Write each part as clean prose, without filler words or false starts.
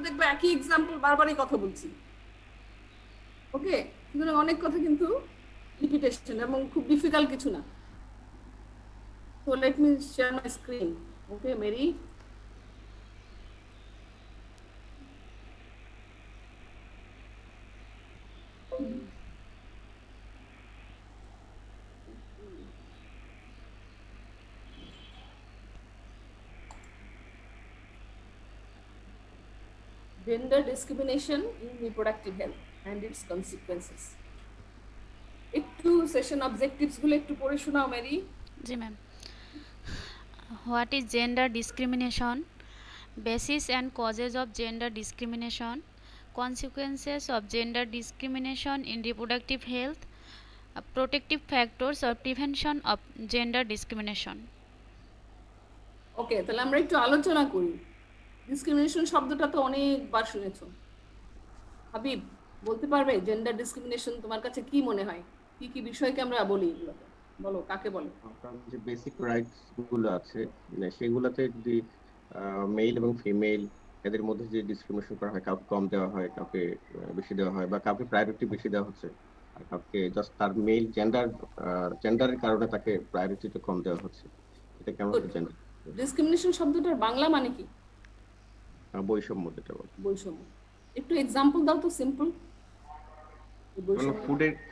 দেখবে একই এক্সাম্পল বারবারই কথা বলছি। ওকে, সুতরাং অনেক কথা কিন্তু রিপিটেশন এবং খুব ডিফিকাল্ট কিছু না। So let me share my screen. Okay, Mary. Gender discrimination in reproductive health and its consequences. একটু সেশন অবজেক্টিভস গুলো একটু পড়ে শোনাও মেরি। জি ma'am. What is gender discrimination, basis and causes of gender discrimination, consequences of gender discrimination in reproductive health, protective factors or prevention of gender discrimination. ওকে, তাহলে আমরা একটু আলোচনা করি। ডিসক্রিমিনেশন শব্দটা তো অনেকবার শুনেছো। হাবিব, বলতে পারবে জেন্ডার ডিসক্রিমিনেশন তোমার কাছে কি মনে হয়? কি কি বিষয়কে আমরা বলি এগুলোকে? বলো, কাকে বলে? আপনার যে বেসিক রাইটস গুলো আছে সেগুলোতে যদি মেল এবং ফিমেল এদের মধ্যে যে ডিসক্রিমিনেশন করা হয়, কাউকে কম দেওয়া হয়, কাউকে বেশি দেওয়া হয়, বা কাউকে প্রায়োরিটি বেশি দেওয়া হচ্ছে, আর কাউকে জাস্ট তার মেল জেন্ডারের কারণে তাকে প্রায়োরিটিটা কম দেওয়া হচ্ছে, এটা কেমন জেন্ডার ডিসক্রিমিনেশন শব্দটার বাংলা মানে কি? বৈষম্য যেটা বলে। বৈষম্য। একটু এক্সাম্পল দাও তো, সিম্পল।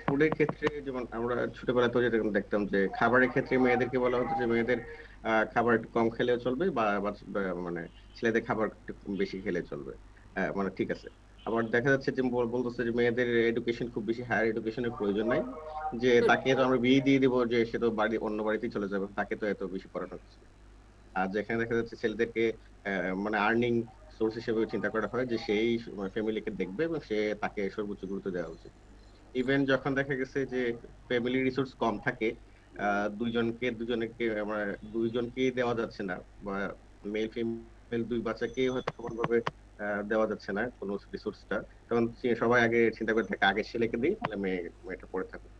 ফুডের ক্ষেত্রে যেমন আমরা ছোটবেলায় তো যেটা দেখতাম যে খাবারের ক্ষেত্রে মেয়েদেরকে বলা হতো যে মেয়েদের খাবার একটু কম খেলেও চলবে, বা মানে ছেলেদের খাবার একটু বেশি খেলে চলবে, মানে ঠিক আছে। আবার দেখা যাচ্ছে যে বলতেছে যে মেয়েদের এডুকেশন খুব বেশি হায়ার এডুকেশনের প্রয়োজন নাই, যে তাকে তো আমরা বিয়ে দিয়ে দিব, যে সে তো অন্য বাড়িতেই চলে যাবে, তাকে তো এত বেশি পড়ানো হচ্ছে। আর যেখানে দেখা যাচ্ছে ছেলেদেরকে মানে আর্নিং সোর্স হিসেবে চিন্তা করা হয়, যে সেই ফ্যামিলিকে দেখবে এবং সে তাকে সর্বোচ্চ গুরুত্ব দেওয়া উচিত। ইভেন যখন দেখা গেছে যে ফ্যামিলি রিসোর্স কম থাকে, দুইজনকেই দেওয়া যাচ্ছে না, বা মেল ফিমেল দুই বাচ্চাকেই হয়তো সমানভাবে দেওয়া যাচ্ছে না কোনো রিসোর্সটা, তখন সবাই আগে চিন্তা করে থাকে আগে ছেলেকে দিই, তাহলে মেয়েটা পড়ে থাকুক।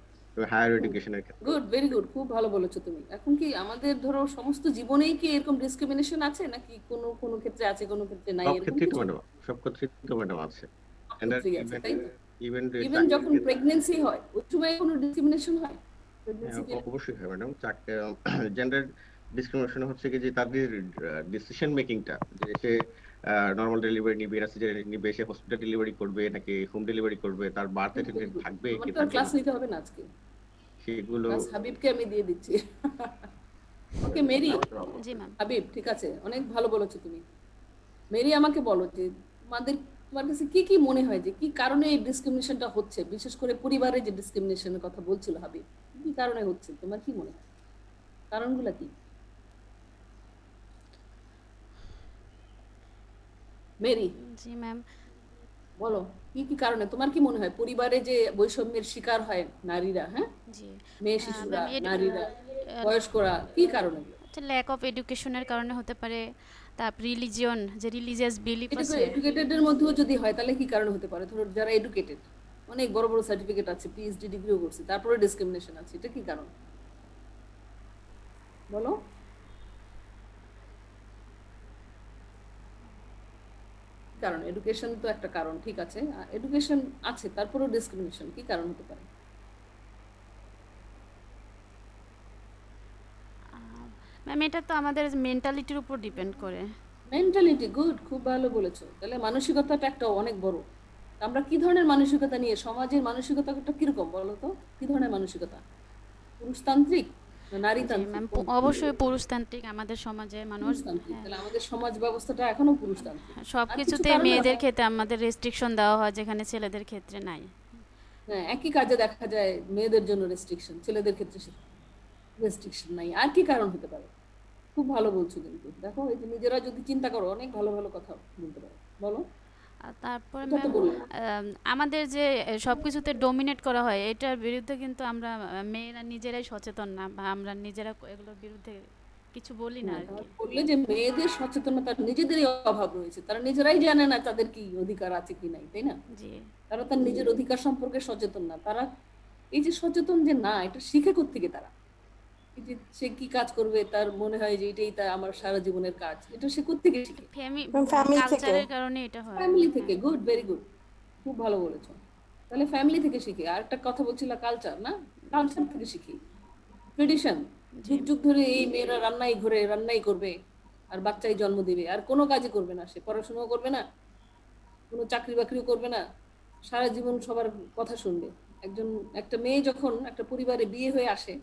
হায়ার এডুকেশনের ক্ষেত্রে গুড, ভেরি গুড, খুব ভালো বলেছো তুমি। এখন কি আমাদের ধরো সমস্ত জীবনেই কি এরকম ডিসক্রিমিনেশন আছে, নাকি কোনো কোনো ক্ষেত্রে আছে, কোনো ক্ষেত্রে নাই, সব এরকম ক্ষেত্রেই তো কিছু? ম্যাডাম, সব ক্ষেত্রেই তো ম্যাডাম আছে। ইভেন ইভেন যখন প্রেগন্যান্সি হয় ওই সময় কোনো ডিসক্রিমিনেশন হয়? প্রেগন্যান্সি অবশ্যই হয় ম্যাডাম। জেন্ডার ডিসক্রিমিনেশন হচ্ছে কি যে তাদের ডিসিশন মেকিংটা, যে সে নর্মাল ডেলিভারি নিবে না সিজারিয়ান নিবে, সে হসপিটাল ডেলিভারি করবে নাকি হোম ডেলিভারি করবে, তার বার্থ অ্যাটেন্ডেন্ট থাকবে আমার কি তো থাকবে ক্লাস না, নিতে হবে না আজকে, সেগুলো ক্লাস হাবিবকে আমি দিয়ে দিচ্ছি। ওকে মেরি। জি ম্যাম। হাবিব, ঠিক আছে, অনেক ভালো বলেছো তুমি। মেরি, আমাকে বলো যে তোমার কাছে কি কি মনে হয় যে কি কারণে এই ডিসক্রিমিনেশনটা হচ্ছে, বিশেষ করে পরিবারে যে ডিসক্রিমিনেশনের কথা বলছিল হাবিব, কি কারণে হচ্ছে তোমার কি মনে হয়, কারণগুলো কি? মেরি, জি ম্যাম। বলো, কি কি কারণে তোমার কি মনে হয় পরিবারে যে বৈষম্যের শিকার হয় নারীরা, হ্যাঁ, জি মেয়ে শিশুরা, ম্যাম। নারীরা, বয়স্করা, কি কারণে? ল্যাক অফ এডুকেশনের কারণে হতে পারে, তারপর রিলিজিয়ন, যে রিলিজিয়াস বিলিফ এটা আছে। এডুকেটেডের মধ্যেও যদি হয় তাহলে কি কারণে হতে পারে? ধরো যারা এডুকেটেড, অনেক বড় বড় সার্টিফিকেট আছে, পিএইচডি ডিগ্রিও করছে, তারপরে ডিসক্রিমিনেশন আছে, এটা কি কারণ? বলো। কারণ এডুকেশন তো একটা কারণ, ঠিক আছে, এডুকেশন আছে তারপরেও ডিসক্রিমিনেশন, কি কারণ হতে পারে? ম্যাম এটা তো আমাদের মেন্টালিটির উপর ডিপেন্ড করে। মেন্টালিটি, গুড, খুব ভালো বলেছো। তাহলে মানসিকতাটা একটা অনেক বড়। আমরা কি ধরনের মানসিকতা নিয়ে, সমাজের মানসিকতাটা কিরকম বলো তো? কি ধরনের মানসিকতা? পুরুষতান্ত্রিক না জি নারীতান্ত্রিক? ম্যাম, অবশ্যই পুরুষতান্ত্রিক আমাদের সমাজে মানুষ। পুরুষতান্ত্রিক। হ্যাঁ, তাহলে আমাদের সমাজ ব্যবস্থাটা এখনো পুরুষতান্ত্রিক। সব আর কিছু কিছুতে কারণ আছে? মেয়েদের ক্ষেত্রে আমাদের রেস্ট্রিকশন দেওয়া হয়, যেখানে ছেলেদের ক্ষেত্রে নাই। হ্যাঁ, একই কাজে দেখা যায় মেয়েদের জন্য রেস্ট্রিকশন, ছেলেদের ক্ষেত্রে রেস্ট্রিকশন নাই। আর কি কারণ হতে পারে? খুব ভালো বলছো কিন্তু, দেখো এই যে নিজেরা যদি চিন্তা করো অনেক ভালো ভালো কথা বলতে পারো। বলো। আর তারপরে এটা তো ম্যাম, বললাম। আমাদের যে সব কিছুতে ডোমিনেট করা হয়, এটার বিরুদ্ধে কিন্তু আমরা মেয়েরা নিজেরাই সচেতন না, বা আমরা নিজেরা এগুলোর বিরুদ্ধে কিছু বলি না আর কি। বললে যে মেয়েদের সচেতনতার নিজেদেরই অভাব রয়েছে, তারা নিজেরাই জানে না তাদের কি অধিকার আছে কি নাই, তাই না? জি তারা তার নিজের অধিকার সম্পর্কে সচেতন না। তারা এই যে সচেতন যে না, এটা শিখে কোত্থেকে তারা? এই যে সে কি কাজ করবে তার মনে হয় যে এটাই তার আমার সারা জীবনের কাজ, এটা সে কোত্থেকে শিখে? ফ্যামিলি থেকে। কালচারের কারণে এটা হয়। ফ্যামিলি থেকে। গুড, ভেরি গুড, খুব ভালো বলেছো। তাহলে ফ্যামিলি থেকে শিখি। আর একটা কথা বলছিল কালচার, না? কালচার থেকে শিখি, ট্রেডিশন। জি যুগ যুগ ধরে এই মেয়েরা রান্নাই ঘরে রান্নাই করবে, আর বাচ্চাই জন্ম দিবে, আর কোনো কাজই করবে না, সে পড়াশোনাও করবে না, কোনো চাকরি বাকরিও করবে না, সারা জীবন সবার কথা শুনবে। একটা মেয়ে যখন একটা পরিবারে বিয়ে হয়ে আসে,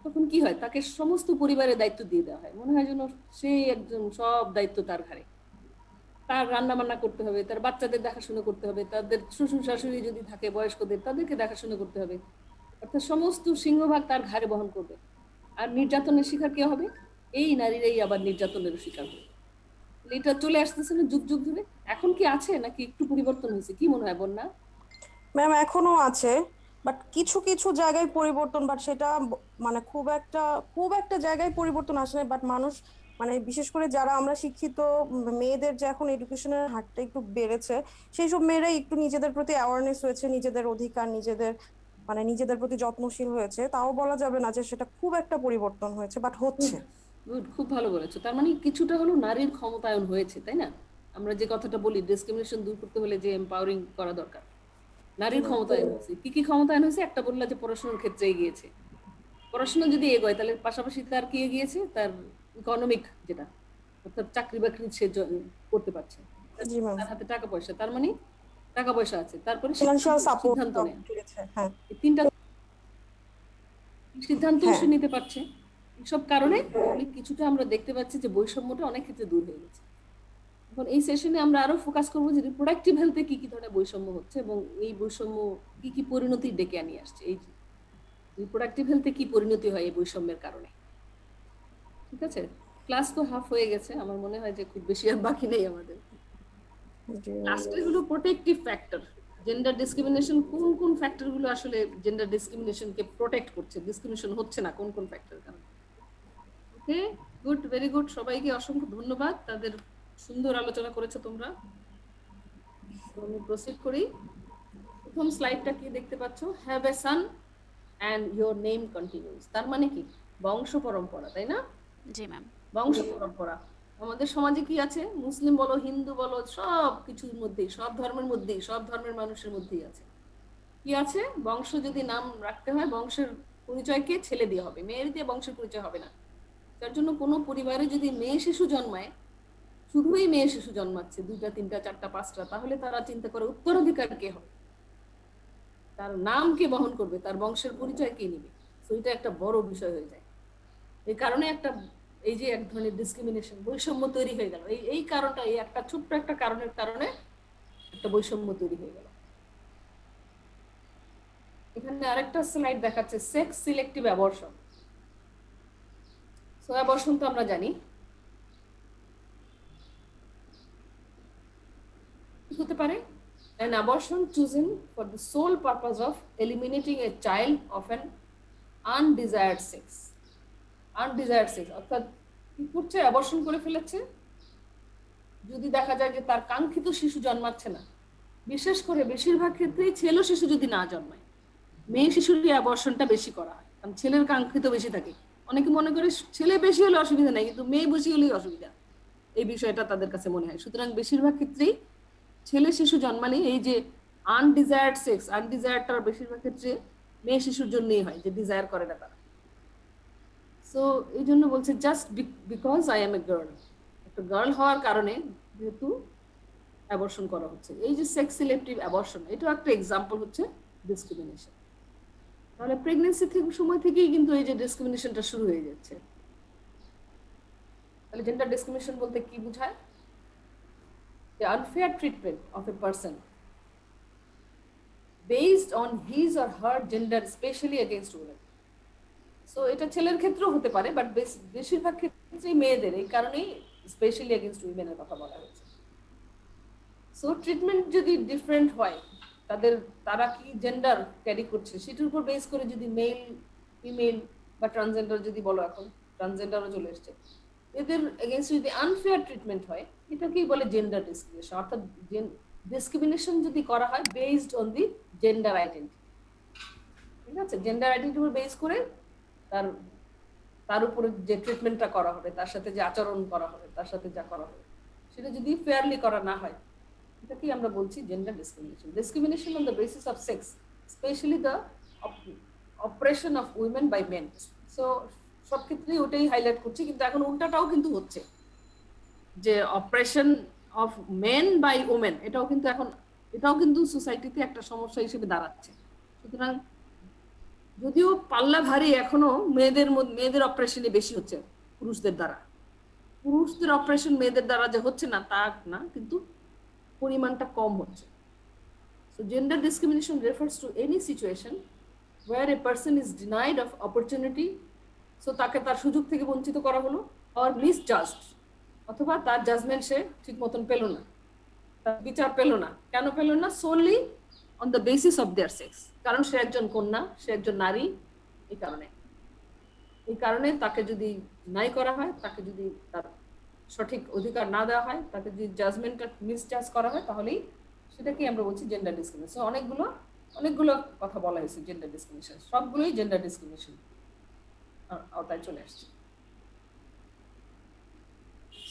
তখন কি হয়, তাকে সমস্ত পরিবারের দায়িত্ব দিয়ে দেওয়া হয়, মনে হয় যেন সে একজন, সব দায়িত্ব তার ঘাড়ে। তার রান্না বান্না করতে হবে, তার বাচ্চাদের দেখাশোনা করতে হবে, তাদের শ্বশুর শাশুড়ি যদি থাকে বয়স্কদের, তাদেরকে দেখাশোনা করতে হবে, অর্থাৎ সমস্ত সিংহভাগ তার ঘাড়ে বহন করবে। আর নির্যাতনের শিকার কে হবে? এই নারীরাই আবার নির্যাতনের শিকার হবে। এটা চলে আসতেছে না যুগ যুগ ধরে? এখন কি আছে নাকি একটু পরিবর্তন হয়েছে, কি মনে হয় বন্যা? ম্যাম এখনো আছে, বাট কিছু কিছু জায়গায় পরিবর্তন, বাট সেটা মানে খুব একটা জায়গায় পরিবর্তন আসে না। বাট মানুষ মানে বিশেষ করে যারা আমরা শিক্ষিত মেয়েদের যে এখন এডুকেশনের হারটা একটু বেড়েছে, সেই সব মেয়েরাই একটু নিজেদের প্রতি অ্যাওয়ারনেস হয়েছে, নিজেদের অধিকার, নিজেদের প্রতি যত্নশীল হয়েছে। তাও বলা যাবে না যে সেটা খুব একটা পরিবর্তন হয়েছে, বাট হচ্ছে। গুড, খুব ভালো বলেছো। তার মানে কিছুটা হলো নারীর ক্ষমতায়ন হয়েছে, তাই না? আমরা যে কথাটা বলি ডিসক্রিমিনেশন দূর করতে হলে যে এম্পাওয়ারিং করা দরকার, নারীর ক্ষমতায়ন হয়েছে। কি কি ক্ষমতায়ন হয়েছে? একটা বললা যে পড়াশোনার ক্ষেত্রে এগিয়েছে। পড়াশোনা যদি এগোয় তাহলে পাশাপাশি তার কি এগিয়েছে, তার ইকোনমিক যেটা, অর্থাৎ চাকরি বাকরি সে করতে পারছে, জি ম্যাম। তার হাতে টাকা পয়সা, তার মানে টাকা পয়সা আছে, তারপরে ফিনান্সিয়াল সাপোর্ট সিদ্ধান্ত নেয়। বেড়েছে। হ্যাঁ এই তিনটা সিদ্ধান্তও হ্যাঁ সে নিতে পারছে। এইসব কারণে অনেক কিছুটা আমরা দেখতে পাচ্ছি যে বৈষম্যটা অনেক ক্ষেত্রে দূর হয়ে গেছে। এখন এই সেশনে আমরা আরো ফোকাস করবো যে রিপ্রোডাক্টিভ হেলথে কি কি ধরনের বৈষম্য হচ্ছে এবং এই বৈষম্য কি কি পরিণতি ডেকে নিয়ে আসছে। এই রিপ্রোডাক্টিভ হেলথে কি পরিণতি হয় এই বৈষম্যের কারণে। ঠিক আছে, ক্লাস তো হাফ হয়ে গেছে, আমার মনে হয় যে খুব বেশি আর বাকি নেই আমাদের। জি লাস্টে হলো প্রোটেক্টিভ ফ্যাক্টর। জেন্ডার ডিসক্রিমিনেশন কোন কোন ফ্যাক্টর গুলো আসলে জেন্ডার ডিসক্রিমিনেশনকে প্রোটেক্ট করছে, ডিসক্রিমিনেশন হচ্ছে না কোন কোন ফ্যাক্টরের কারণে। ওকে, গুড, ভেরি গুড। সবাইকে অসংখ্য ধন্যবাদ, তাদের সুন্দর আলোচনা করেছো তোমরা। আমি প্রসিড করি। প্রথম স্লাইডটা কি দেখতে পাচ্ছ? Have a son and your name continues. তার মানে কি? বংশ পরম্পরা, তাই না? জি ম্যাম। বংশ পরম্পরা আমাদের সমাজে কি আছে? মুসলিম বলো, হিন্দু বলো, সব কিছুর মধ্যেই, সব ধর্মের মধ্যেই, সব ধর্মের মানুষের মধ্যেই আছে। কি আছে? বংশ যদি নাম রাখতে হয়, বংশের পরিচয়কে ছেলে দিয়ে হবে, মেয়ের দিয়ে বংশের পরিচয় হবে না। তার জন্য কোনো পরিবারে যদি মেয়ে শিশু জন্মায়, শুধুই মেয়ে শিশু জন্মাচ্ছে, 2টা 3টা 4টা 5টা, তাহলে তারা চিন্তা করে উত্তরাধিকার কে হবে, তার নাম কে বহন করবে, তার বংশের পরিচয় কে নিবে। তো এটা একটা বড় বিষয় হয়ে যায়। এই কারণে এই যে এক ধরনের ডিসক্রিমিনেশন, বৈষম্য তৈরি হয়ে গেল। এই কারণটা, এই একটা ছোট্ট একটা কারণের কারণে একটা বৈষম্য তৈরি হয়ে গেল। এখানে আরেকটা স্লাইড দেখাচ্ছে sex selective abortion. So abortion তো আমরা জানি হতে পারে an abortion chosen for the sole purpose of eliminating a child of an undesired sex. Undesired sex অর্থাৎ কি করছে? অ্যাবর্শন করে ফেলেছে যদি দেখা যায় যে তার কাঙ্ক্ষিত শিশু জন্মাচ্ছে না। বিশেষ করে বেশিরভাগ ক্ষেত্রেই ছেলে শিশু যদি না জন্মায়, মেয়ে শিশুরই অ্যাবর্শনটা বেশি করা হয়, কারণ ছেলের কাঙ্ক্ষিত বেশি থাকে। অনেকে মনে করে ছেলে বেশি হলে অসুবিধা নাই, কিন্তু মেয়ে বেশি হলেই অসুবিধা, এই বিষয়টা তাদের কাছে মনে হয়। সুতরাং বেশিরভাগ ক্ষেত্রেই ছেলে শিশু জন্মালে এই যে আনডিজায়ার্ড সেক্স, আনডিজায়ার্ডটার বেশিরভাগ ক্ষেত্রে মেয়ে শিশুর জন্যই হয়, যে ডিজায়ার করে না তারা। সো এই জন্য বলছে just because I M a girl, একটা গার্ল হওয়ার কারণে যেহেতু অ্যাবর্শন করা হচ্ছে। এই যে সেক্স সিলেক্টিভ অ্যাবর্শন, এটা একটা এক্সাম্পল হচ্ছে ডিসক্রিমিনেশন। তাহলে প্রেগনেন্সি সময় থেকেই কিন্তু এই যে ডিসক্রিমিনেশনটা শুরু হয়ে যাচ্ছে। তাহলে জেন্ডার ডিসক্রিমিনেশন বলতে কি বোঝায়? The unfair treatment of a person based on his or her gender, especially against women. So এটা ছেলের ক্ষেত্রেও হতে পারে, বাট বেশিরভাগ ক্ষেত্রেই মেয়েদের, এই কারণেই স্পেশালি এগেইনস্ট উইমেনের কথা বলা হয়েছে। সো ট্রিটমেন্ট যদি ডিফারেন্ট হয়, তারা কি জেন্ডার ক্যারি করছে সেটার উপর বেস করে, যদি মেল, ফিমেল বা ট্রান্সজেন্ডার যদি বলো, এখন ট্রান্সজেন্ডারও চলে এসছে, এদের এগেইনস্ট যদি আনফেয়ার ট্রিটমেন্ট হয়, এটাকেই বলে জেন্ডার ডিসক্রিমিনেশন। অর্থাৎ ডিসক্রিমিনেশন যদি করা হয় based on the gender identity. ঠিক আছে, জেন্ডার আইডেন্টিটির উপর বেস করে তার তার উপরে যে ট্রিটমেন্টটা করা হবে, তার সাথে যে আচরণ করা হবে, তার সাথে যা করা হবে, সেটা যদি ফেয়ারলি করা না হয়, এটাকেই আমরা বলছি gender discrimination. Discrimination on the basis of sex, specially the oppression of women by men. So সব ক্ষেত্রেই ওটাই হাইলাইট করছি, কিন্তু এখন উল্টাটাও কিন্তু হচ্ছে, যে oppression of men by women, এটাও কিন্তু সোসাইটিতে একটা সমস্যা হিসেবে দাঁড়াচ্ছে। সুতরাং যদিও পাল্লা ভারী, এখনো মেয়েদের অপারেশনই বেশি হচ্ছে পুরুষদের দ্বারা। পুরুষদের অপারেশন মেয়েদের দ্বারা যে হচ্ছে না তা না, কিন্তু পরিমাণটা কম হচ্ছে। So gender discrimination refers to any situation where a person is denied of opportunity, so তাকে তার সুযোগ থেকে বঞ্চিত করা হলো, or misjudged, অথবা তার জাজমেন্ট সে ঠিক মতন পেল না, তার বিচার পেল না। কেন পেল না? solely on the basis of their sex, কারণ সে একজন কন্যা, সে একজন নারী। এই কারণে তাকে যদি নাই করা হয়, তাকে যদি তার সঠিক অধিকার না দেওয়া হয়, তাকে যদি জাজমেন্টটা মিসজাজ করা হয়, তাহলেই সেটাকে আমরা বলছি জেন্ডার ডিসক্রিমিনেশন। অনেকগুলো কথা বলা হয়েছে জেন্ডার ডিসক্রিমিনেশন, সবগুলোই জেন্ডার ডিসক্রিমিনেশন আওতায় চলে আসছে।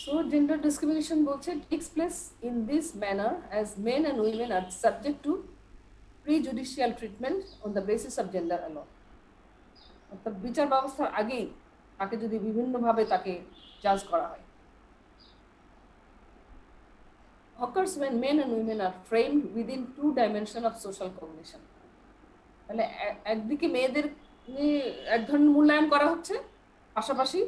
So gender discrimination বলছে takes place in this manner as men and women are subject to prejudicial treatment on the basis of gender alone. অর্থাৎ বিচার ব্যবস্থার আগেই তাকে যদি বিভিন্নভাবে তাকে জাজ করা হয়। Occurs when men and women are framed within two dimensions of social cognition. তাহলে একদিকে মেয়েদের এক ধরনের মূল্যায়ন করা হচ্ছে, পাশাপাশি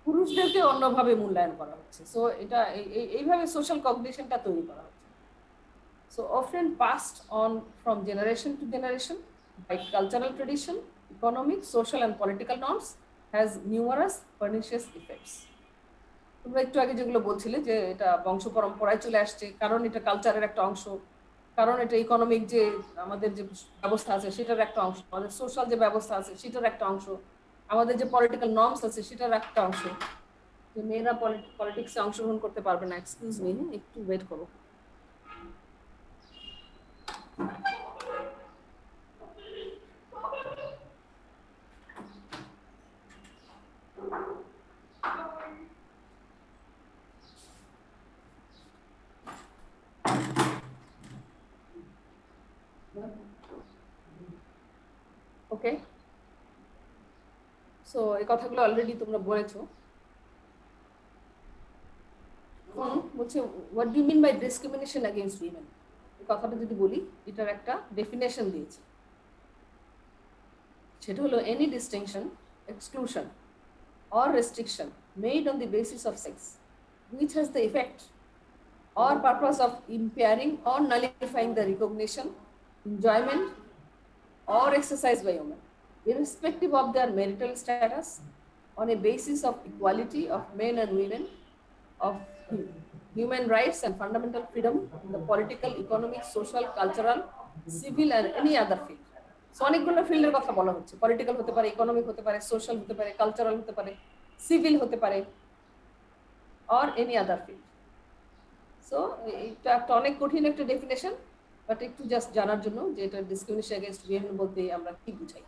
পুরুষদেরকে অন্যভাবে মূল্যায়ন করা হচ্ছে। সো এটা এইভাবে সোশ্যাল কগনিশনটা তৈরি করা হচ্ছে। So often passed on from generation to generation by cultural tradition, economic, social and political norms, has numerous pernicious effects. তোমরা একটু আগে যেগুলো বলছিলে যে এটা বংশ পরম্পরায় চলে আসছে, কারণ এটা কালচারের একটা অংশ, কারণ এটা ইকোনমিক যে আমাদের যে ব্যবস্থা আছে সেটার একটা অংশ, আমাদের সোশ্যাল যে ব্যবস্থা আছে সেটার একটা অংশ, আমাদের যে পলিটিক্যাল নর্মস আছে সেটার একটা অংশ। যে মেয়েরা পলিটিক্সে অংশগ্রহণ করতে পারবে না, এক্সকিউজ মি, একটু ওয়েট করো। ওকে, সো এই কথাগুলো অলরেডি তোমরা বলেছো। বলছে what do you mean by discrimination against women, এই কথাটা যদি বলি, এটার একটা ডেফিনেশন দিয়েছি, সেটা হলো any distinction, exclusion or restriction made on the basis of sex which has the effect or purpose of impairing or nullifying the recognition, enjoyment or exercise by women, irrespective of their marital status, on a basis of equality of men and women, of human rights and fundamental freedom in the political, economic, social, cultural, civil and any other field. So অনেকগুলো ফিল্ডের কথা বলা হচ্ছে, political হতে পারে, economic হতে পারে, social হতে পারে, কালচারাল হতে পারে, সিভিল হতে পারে, or any other field. So এটা একটা অনেক কঠিন একটা ডেফিনেশন, বাট একটু জাস্ট জানার জন্য যে এটা ডিসক্রিমিনেশন এগেইনস্ট উইমেন বলতে আমরা কি বুঝাই।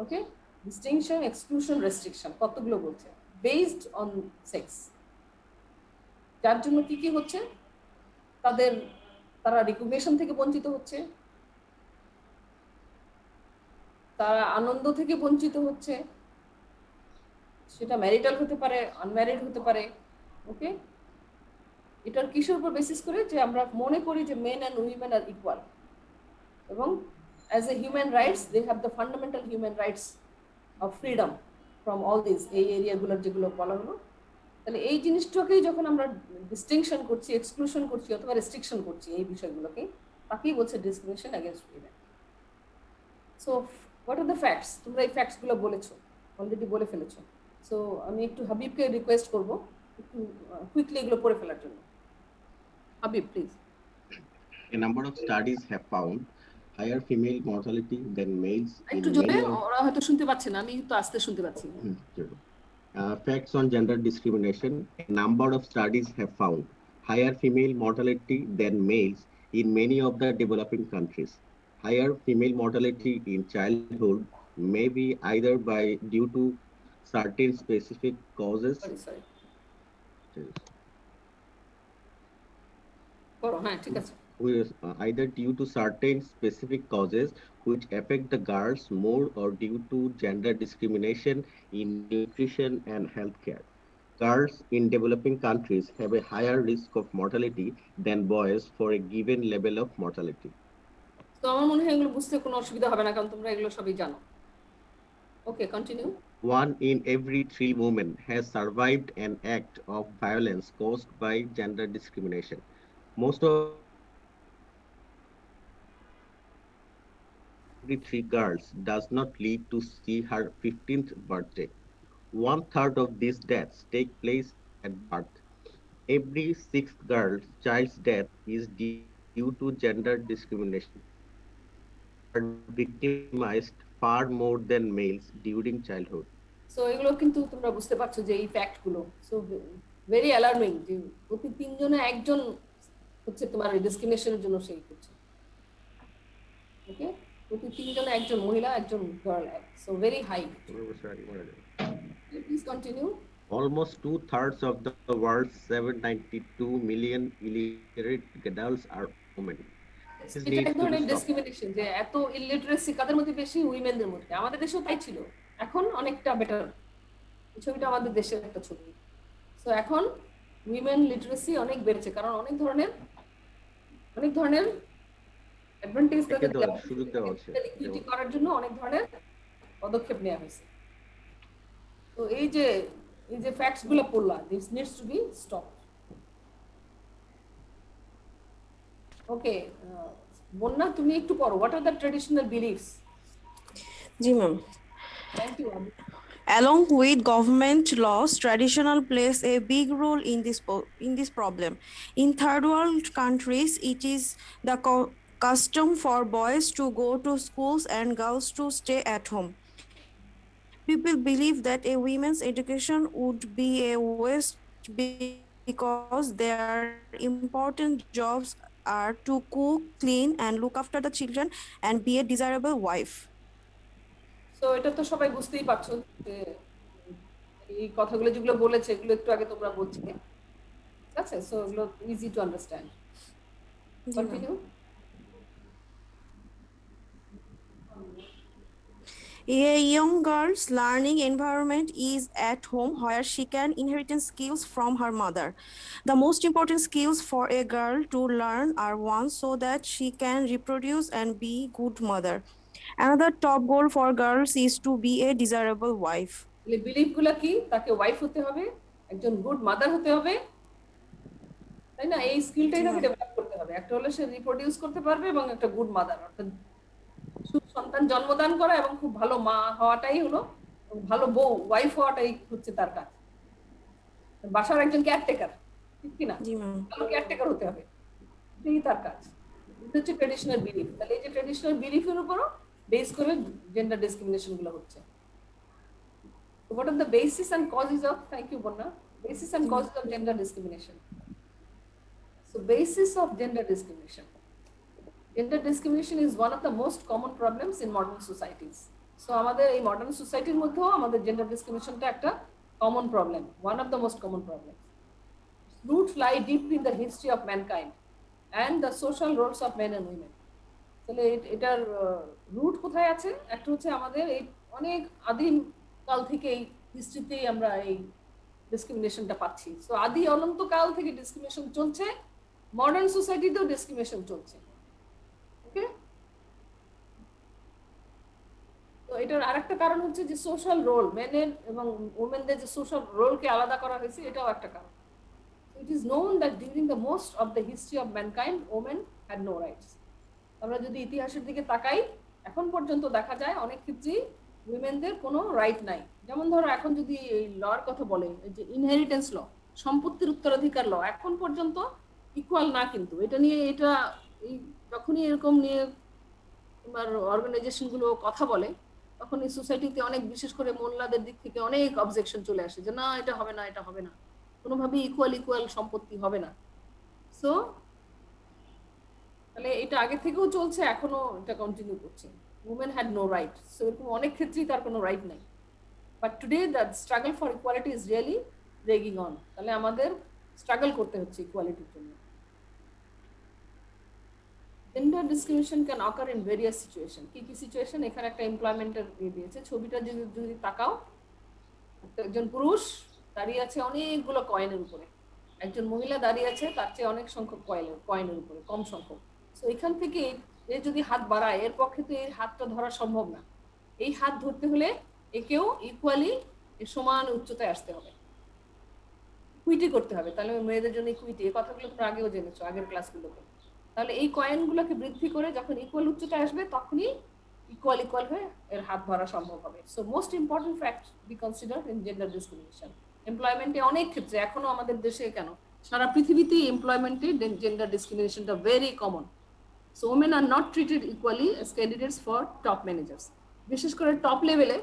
ওকে, ডিস্টিংশন, এক্সক্লুশন, রেস্ট্রিকশন কতগুলো বলছে, বেসড অন সেক্স, যার জন্য কি কি হচ্ছে, তারা রিকগনিশন থেকে বঞ্চিত হচ্ছে, তারা আনন্দ থেকে বঞ্চিত হচ্ছে, সেটা ম্যারিটাল হতে পারে, আনম্যারিড হতে পারে। ওকে, এটার কিসের উপর বেসিস করে, যে আমরা মনে করি যে men and women are equal, এবং as a human rights they have the fundamental human rights of freedom from all this, এই এরিয়াগুলোর যেগুলো বলা হলো। তাহলে এই জিনিসটাকেই যখন আমরা ডিস্টিংশন করছি, এক্সক্লুশন করছি অথবা রেস্ট্রিকশন করছি, এই বিষয়গুলোকে, তাকেই বলছে discrimination against women. So what are the facts, তোমরা এই ফ্যাক্টসগুলো বলেছো, অলরেডি বলে ফেলেছো। সো আমি একটু হাবিবকে রিকোয়েস্ট করবো একটু কুইকলি এগুলো পড়ে ফেলার জন্য। Habib, please. A number of studies have found higher female mortality than males in একটু জোরে, many of ওরা হয়তো শুনতে পাচ্ছে না, আমি তো আস্তে শুনতে পাচ্ছি। facts on gender discrimination. A number of studies have found higher female mortality than males in many of the developing countries. Higher female mortality in childhood may be either due to certain specific causes sorry করো, হ্যাঁ ঠিক আছে। either due to certain specific causes which affect the girls more or due to gender discrimination in nutrition and healthcare. Girls in developing countries have a higher risk of mortality than boys for a given level of mortality. তো আমার মনে হয় এগুলো বুঝতে কোনো অসুবিধা হবে না, কারণ তোমরা এগুলো সবই জানো। ওকে, continue. 1 in every 3 women has survived an act of violence caused by gender discrimination. Most of every 3 girls does not live to see her 15th birthday. 1/3 of these deaths take place at birth. Every 6th child's death is due to gender discrimination. Are victimized far more than males during childhood. So এগুলো কিন্তু তোমরা বুঝতে পারছো যে এই fact গুলো so very alarming, যে প্রতি 3 জনে একজন হচ্ছে তোমার ডিসক্রিমিনেশনের জন্য সেই করছে। ওকে, প্রতি 3 জনে একজন মহিলা, একজন girl, so very high. Please continue. Almost 2/3 of the world's 792 million illiterate adults are women. এটা এক ধরনের ডিসক্রিমিনেশন, যে এত ইলিটারেসি কাদের মধ্যে বেশি? উইমেনদের মধ্যে। আমাদের দেশেও তাই ছিল, এখন অনেকটা বেটার। এই ছবিটা আমাদের দেশের একটা ছবি। সো এখন উইমেন লিটারেসি অনেক বেড়েছে, কারণ অনেক ধরনের অ্যাডভান্টেজ তাদের সুযোগ দেওয়া হচ্ছে ইকুইটি করার জন্য অনেক ধরনের পদক্ষেপ নেওয়া হয়েছে। তো এই যে ফ্যাক্টস গুলো পড়লাম, this needs to be stop. Okay, Bonya তুমি একটু পড়ো, what are the traditional beliefs? জি ma'am. Thank you. Along with government laws, traditional plays a big role in this problem. In third world countries, it is the custom for boys to go to schools and girls to stay at home. People believe that a women's education would be a waste because their important jobs are to cook, clean, and look after the children and be a desirable wife. So এটা তো সবাই বুঝতেই পারছো যে এই কথাগুলো যেগুলো বলেছে এগুলো একটু আগে তোমরা বলছিলে, ঠিক আছে? সো এগুলো easy to understand. Continue. A young girl's learning environment is at home where she can inherit skills from her mother. The most important skills for a girl to learn are one so that she can reproduce and be good mother. Another top goal for girls is to be a desirable wife. Belief গুলো কি? তাকে wife হতে হবে, একজন good mother হতে হবে, তাই না? এই স্কিলটাই তাকে ডেভেলপ করতে হবে। একটা হলো সে রিপ্রোডিউস করতে পারবে এবং একটা গুড মাদার, অর্থাৎ সন্তান জন্মদান করা এবং খুব ভালো মা হওয়াটাই হলো, ভালো বউ ওয়াইফ হওয়াটাই হচ্ছে তার কাজ। বাসার একজন কেয়ারটেকার, ঠিক কি না? ভালো কেয়ারটেকার হতে হবে, এটাই তার কাজ। এটা হচ্ছে ট্রেডিশনাল বিলিফ। তাহলে এই যে ট্রেডিশনাল বিলিফের উপরও বেস করে জেন্ডার ডিসক্রিমিনেশন গুলো হচ্ছে। So what are the basis and causes of, thank you Bonna, basis and causes of gender discrimination? So basis of gender discrimination. Gender discrimination is one of the most common problems in modern societies. So আমাদের এই modern সোসাইটির মধ্যেও আমাদের gender ডিসক্রিমিনেশনটা একটা common problem, one of the most common problems. Roots lie deep in the history of mankind and the social roles of men and women. তাহলে এটার root কোথায় আছে? একটা হচ্ছে আমাদের এই অনেক আদিম কাল থেকে এই হিস্ট্রিতেই আমরা এই ডিসক্রিমিনেশনটা পাচ্ছি। সো আদি অনন্ত কাল থেকে ডিসক্রিমিনেশন চলছে, মডার্ন সোসাইটিতেও ডিসক্রিমিনেশন চলছে। ওকে, তো এটার আরেকটা কারণ হচ্ছে যে সোশ্যাল রোল, মেনের এবং ওমেনদের যে সোশ্যাল রোলকে আলাদা করা হয়েছে, এটাও একটা কারণ। It is known that during the most of the history of mankind women had no rights. আমরা যদি ইতিহাসের দিকে তাকাই, এখন পর্যন্ত দেখা যায় অনেক ক্ষেত্রেই উইমেনদের কোনো রাইট নাই। যেমন ধরো এখন যদি এই লর কথা বলে, যে ইনহেরিটেন্স ল, সম্পত্তির উত্তরাধিকার ল, এখন পর্যন্ত ইকুয়াল না। কিন্তু এটা নিয়ে এই যখনই এরকম নিয়ে তোমার অর্গানাইজেশন গুলো কথা বলে, তখন এই সোসাইটিতে অনেক, বিশেষ করে মহিলাদের দিক থেকে অনেক অবজেকশন চলে আসে যে না, এটা হবে না, এটা হবে না, কোনোভাবেই ইকুয়াল সম্পত্তি হবে না। সো তাহলে এটা আগে থেকেও চলছে, এখনো এটা কন্টিনিউ করছে। Women had no right. So এরকম অনেক ক্ষেত্রেই তার কোনো রাইট নাই। But today the struggle for equality is really raging on. তাহলে আমাদের স্ট্রাগল করতে হচ্ছে ইকুয়ালিটির জন্য। Gender discrimination can occur in various situation. কি কি সিচুয়েশন? এখানে একটা এমপ্লয়মেন্টের দিয়েছে, ছবিটা যদি তাকাও, একজন পুরুষ দাঁড়িয়ে আছে অনেকগুলো কয়েনের উপরে, একজন মহিলা দাঁড়িয়ে আছে তার চেয়ে অনেক সংখ্যক কয়েনের উপরে, কম সংখ্যক। তো এখান থেকে এ যদি হাত বাড়ায়, এর পক্ষে তো এই হাতটা ধরা সম্ভব না। এই হাত ধরতে হলে একেও ইকুয়ালি সমান উচ্চতায় আসতে হবে, ইকুইটি করতে হবে। তাহলে মেয়েদের জন্য ইকুইটি, এই কথাগুলো তোমরা আগেও জেনেছো আগের ক্লাসগুলোতে। তাহলে এই কয়েনগুলোকে বৃদ্ধি করে যখন ইকুয়াল উচ্চতায় আসবে, তখনই ইকুয়াল হয়ে এর হাত ধরা সম্ভব হবে। So most important fact be consider in gender discrimination. এমপ্লয়মেন্টে অনেক ক্ষেত্রে, এখনো আমাদের দেশে কেন, সারা পৃথিবীতেই এমপ্লয়মেন্টে জেন্ডার ডিসক্রিমিনেশনটা very common. So women are not treated equally as candidates for top managers. বিশেষ করে টপ লেভেলে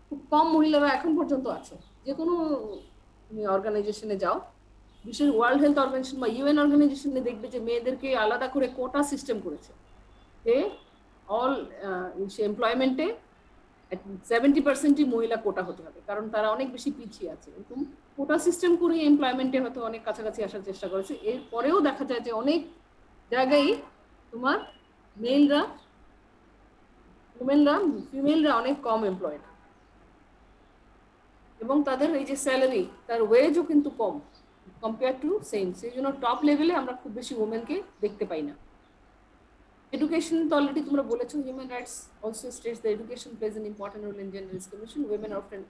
খুব কম মহিলারা এখন পর্যন্ত আছে। যে কোনো তুমি অর্গানাইজেশনে যাও, বিশেষ ওয়ার্ল্ড হেলথ অর্গানাইজেশন বা ইউএন অর্গানাইজেশনে দেখবে যে মেয়েদেরকে আলাদা করে কোটা সিস্টেম করেছে, যে অল এমপ্লয়মেন্টে 70%ই মহিলা কোটা হতে হবে, কারণ তারা অনেক বেশি পিছিয়ে আছে। এরকম কোটা সিস্টেম করে এমপ্লয়মেন্টে হয়তো অনেক কাছাকাছি আসার চেষ্টা করেছে। এরপরেও দেখা যায় যে অনেক জায়গায় তোমার মেলরা, উমেনরা, ফিমেলরা অনেক কম এমপ্লয়েড, এবং তাদের এই যে স্যালারি, তার ওয়েজও কিন্তু কম কম্পেয়ার টু সেম। সেই জন্য টপ লেভেলে আমরা খুব বেশি ওমেনকে দেখতে পাই না। এডুকেশন তো অলরেডি তোমরা বলেছো, human rights also states the education plays an important role in gender discrimination. Women are often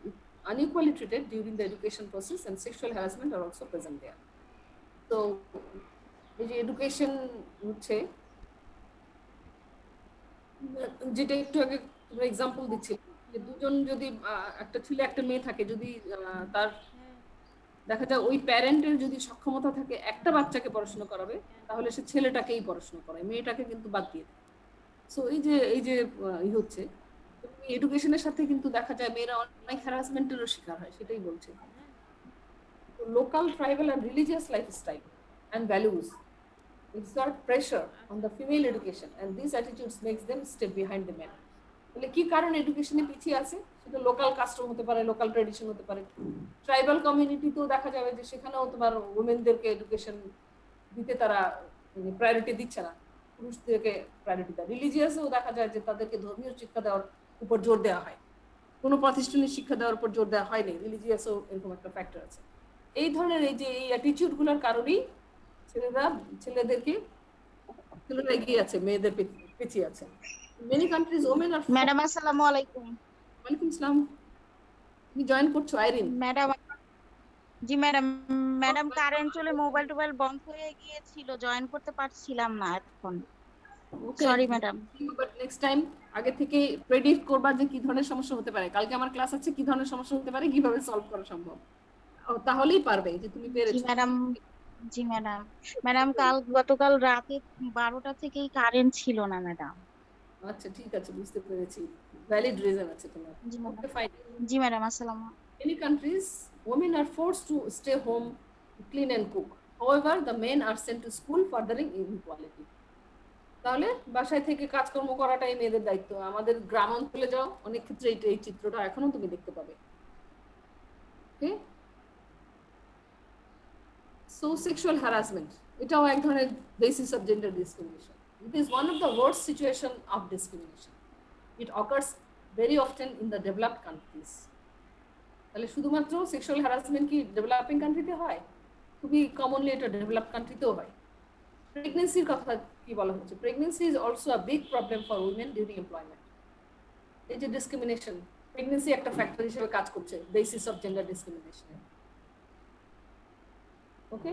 unequally treated during the education process and sexual harassment are also present there. তো এই যে education হচ্ছে, যেটা একটু আগে তোমরা এক্সাম্পল দিচ্ছিলে, যে দুজন যদি একটা ছেলে একটা মেয়ে থাকে, যদি তার দেখা যায় ওই প্যারেন্টের যদি সক্ষমতা থাকে একটা বাচ্চাকে পড়াশোনা করাবে, তাহলে সে ছেলেটাকেই পড়াশোনা করায়, মেয়েটাকে কিন্তু বাদ দিয়ে দেয়। সো এই যে হচ্ছে এডুকেশনের সাথে কিন্তু দেখা যায় মেয়েরা অনেক হ্যারাসমেন্টেরও শিকার হয়, সেটাই বলছে। Local, tribal and religious lifestyle and values exert pressure on the female education, and these attitudes makes them stay behind the men. তাহলে কি কারণ এডুকেশনে পিছিয়ে আছে? সেটা লোকাল কাস্টম হতে পারে, লোকাল ট্র্যাডিশন হতে পারে। ট্রাইবাল কমিউনিটিতেও দেখা যাবে যে সেখানেও তোমার ওমেনদেরকে এডুকেশন দিতে তারা প্রায়োরিটি দিচ্ছে না, পুরুষদেরকে প্রায়োরিটি দেয়। রিলিজিয়াসেও দেখা যায় যে তাদেরকে ধর্মীয় শিক্ষা দেওয়ার উপর জোর দেওয়া হয়, কোনো প্রাতিষ্ঠানিক শিক্ষা দেওয়ার উপর জোর দেওয়া হয়নি। রিলিজিয়াসও এরকম একটা ফ্যাক্টর আছে। এই ধরনের এই যে এই অ্যাটিটিউডগুলোর কারণেই ছেলেরা এগিয়ে আছে, মেয়েদের পিছিয়ে আছে। Many countries women are. Madam আসসালামু আলাইকুম। ওয়ালাইকুম আসসালাম। তুমি জয়েন করছো আইরিন? ম্যাডাম, জি ম্যাডাম। ম্যাডাম কারেন্ট চলে মোবাইল টোবাইল বন্ধ হয়ে গিয়েছিল, জয়েন করতে পারছিলাম না এখন। Sorry madam. But next time আগে থেকে প্রেডিক্ট করবা যে কি ধরনের সমস্যা হতে পারে, কালকে আমার ক্লাস আছে, কি ধরনের সমস্যা হতে পারে, কিভাবে সলভ করা সম্ভব, তাহলেই পারবে যে তুমি জি পেরেছো। ম্যাডাম। জি ম্যাডাম। ম্যাডাম গতকাল রাতে 12টা থেকেই কারেন্ট ছিল না ম্যাডাম। আচ্ছা ঠিক আছে, বুঝতে পেরেছি, ভ্যালিড রিজন আছে তোমার। জি ম্যাডাম। Okay fine. জি ম্যাডাম আসসালামু। Many countries, women are forced to stay home to clean and cook. However, the men are sent to school, furthering inequality. তাহলে বাসায় থেকে কাজকর্ম করাটাই মেয়েদের দায়িত্ব। আমাদের গ্রাম অঞ্চলে যাও, অনেক ক্ষেত্রে এই চিত্রটা এখনো তুমি দেখতে পাবে। ওকে, সো সেক্সুয়াল হ্যারাসমেন্ট এটাও এক ধরনের basis of gender discrimination. It is one of the worst situation of discrimination. It occurs very often in the developed countries. তাহলে শুধুমাত্র সেক্সুয়াল হ্যারাসমেন্ট কি ডেভেলপিং কান্ট্রিতে হয়? খুবই কমনলি এটা ডেভেলপ কান্ট্রিতেও হয়। প্রেগনেন্সির কথা কি বলা হচ্ছে? Pregnancy is also a big problem for women during employment. এই যে ডিসক্রিমিনেশন, প্রেগনেন্সি একটা ফ্যাক্টর হিসেবে কাজ করছে বেসিস অফ জেন্ডার ডিসক্রিমিনেশন। ওকে,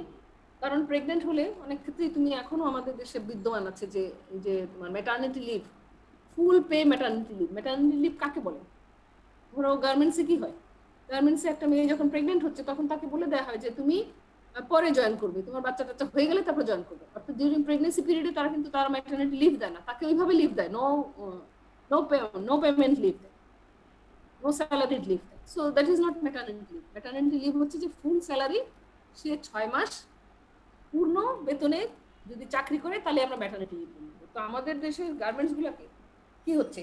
কারণ প্রেগনেন্ট হলে অনেক ক্ষেত্রেই তুমি এখনো আমাদের দেশে বিদ্যমান আছে যে এই যে তোমার maternity leave, full pay maternity leave. Maternity leave কাকে বলে? ধরো গার্মেন্টসে কি হয়, গার্মেন্টসে একটা মেয়ে যখন প্রেগনেন্ট হচ্ছে তখন তাকে বলে দেওয়া হয় যে তুমি পরে জয়েন করবে, তোমার বাচ্চা টাচ্চা হয়ে গেলে তারপর জয়েন করবে। অর্থাৎ ডিউরিং প্রেগনেন্সি পিরিয়ডে তারা কিন্তু তার ম্যাটারনিটি লিভ দেয় না, তাকে ওইভাবে লিভ দেয়, নো পেমেন্ট লিভ দেয়, নো স্যালারিড লিভ দেয়। So that is not maternity leave. Maternity leave হচ্ছে যে ফুল স্যালারি, সে 6 মাস পূর্ণ বেতনে যদি চাকরি করে তাহলে আমরা ম্যাটারনিটি লিভ বলবো। তো আমাদের দেশের গার্মেন্টস গুলোকে কি হচ্ছে,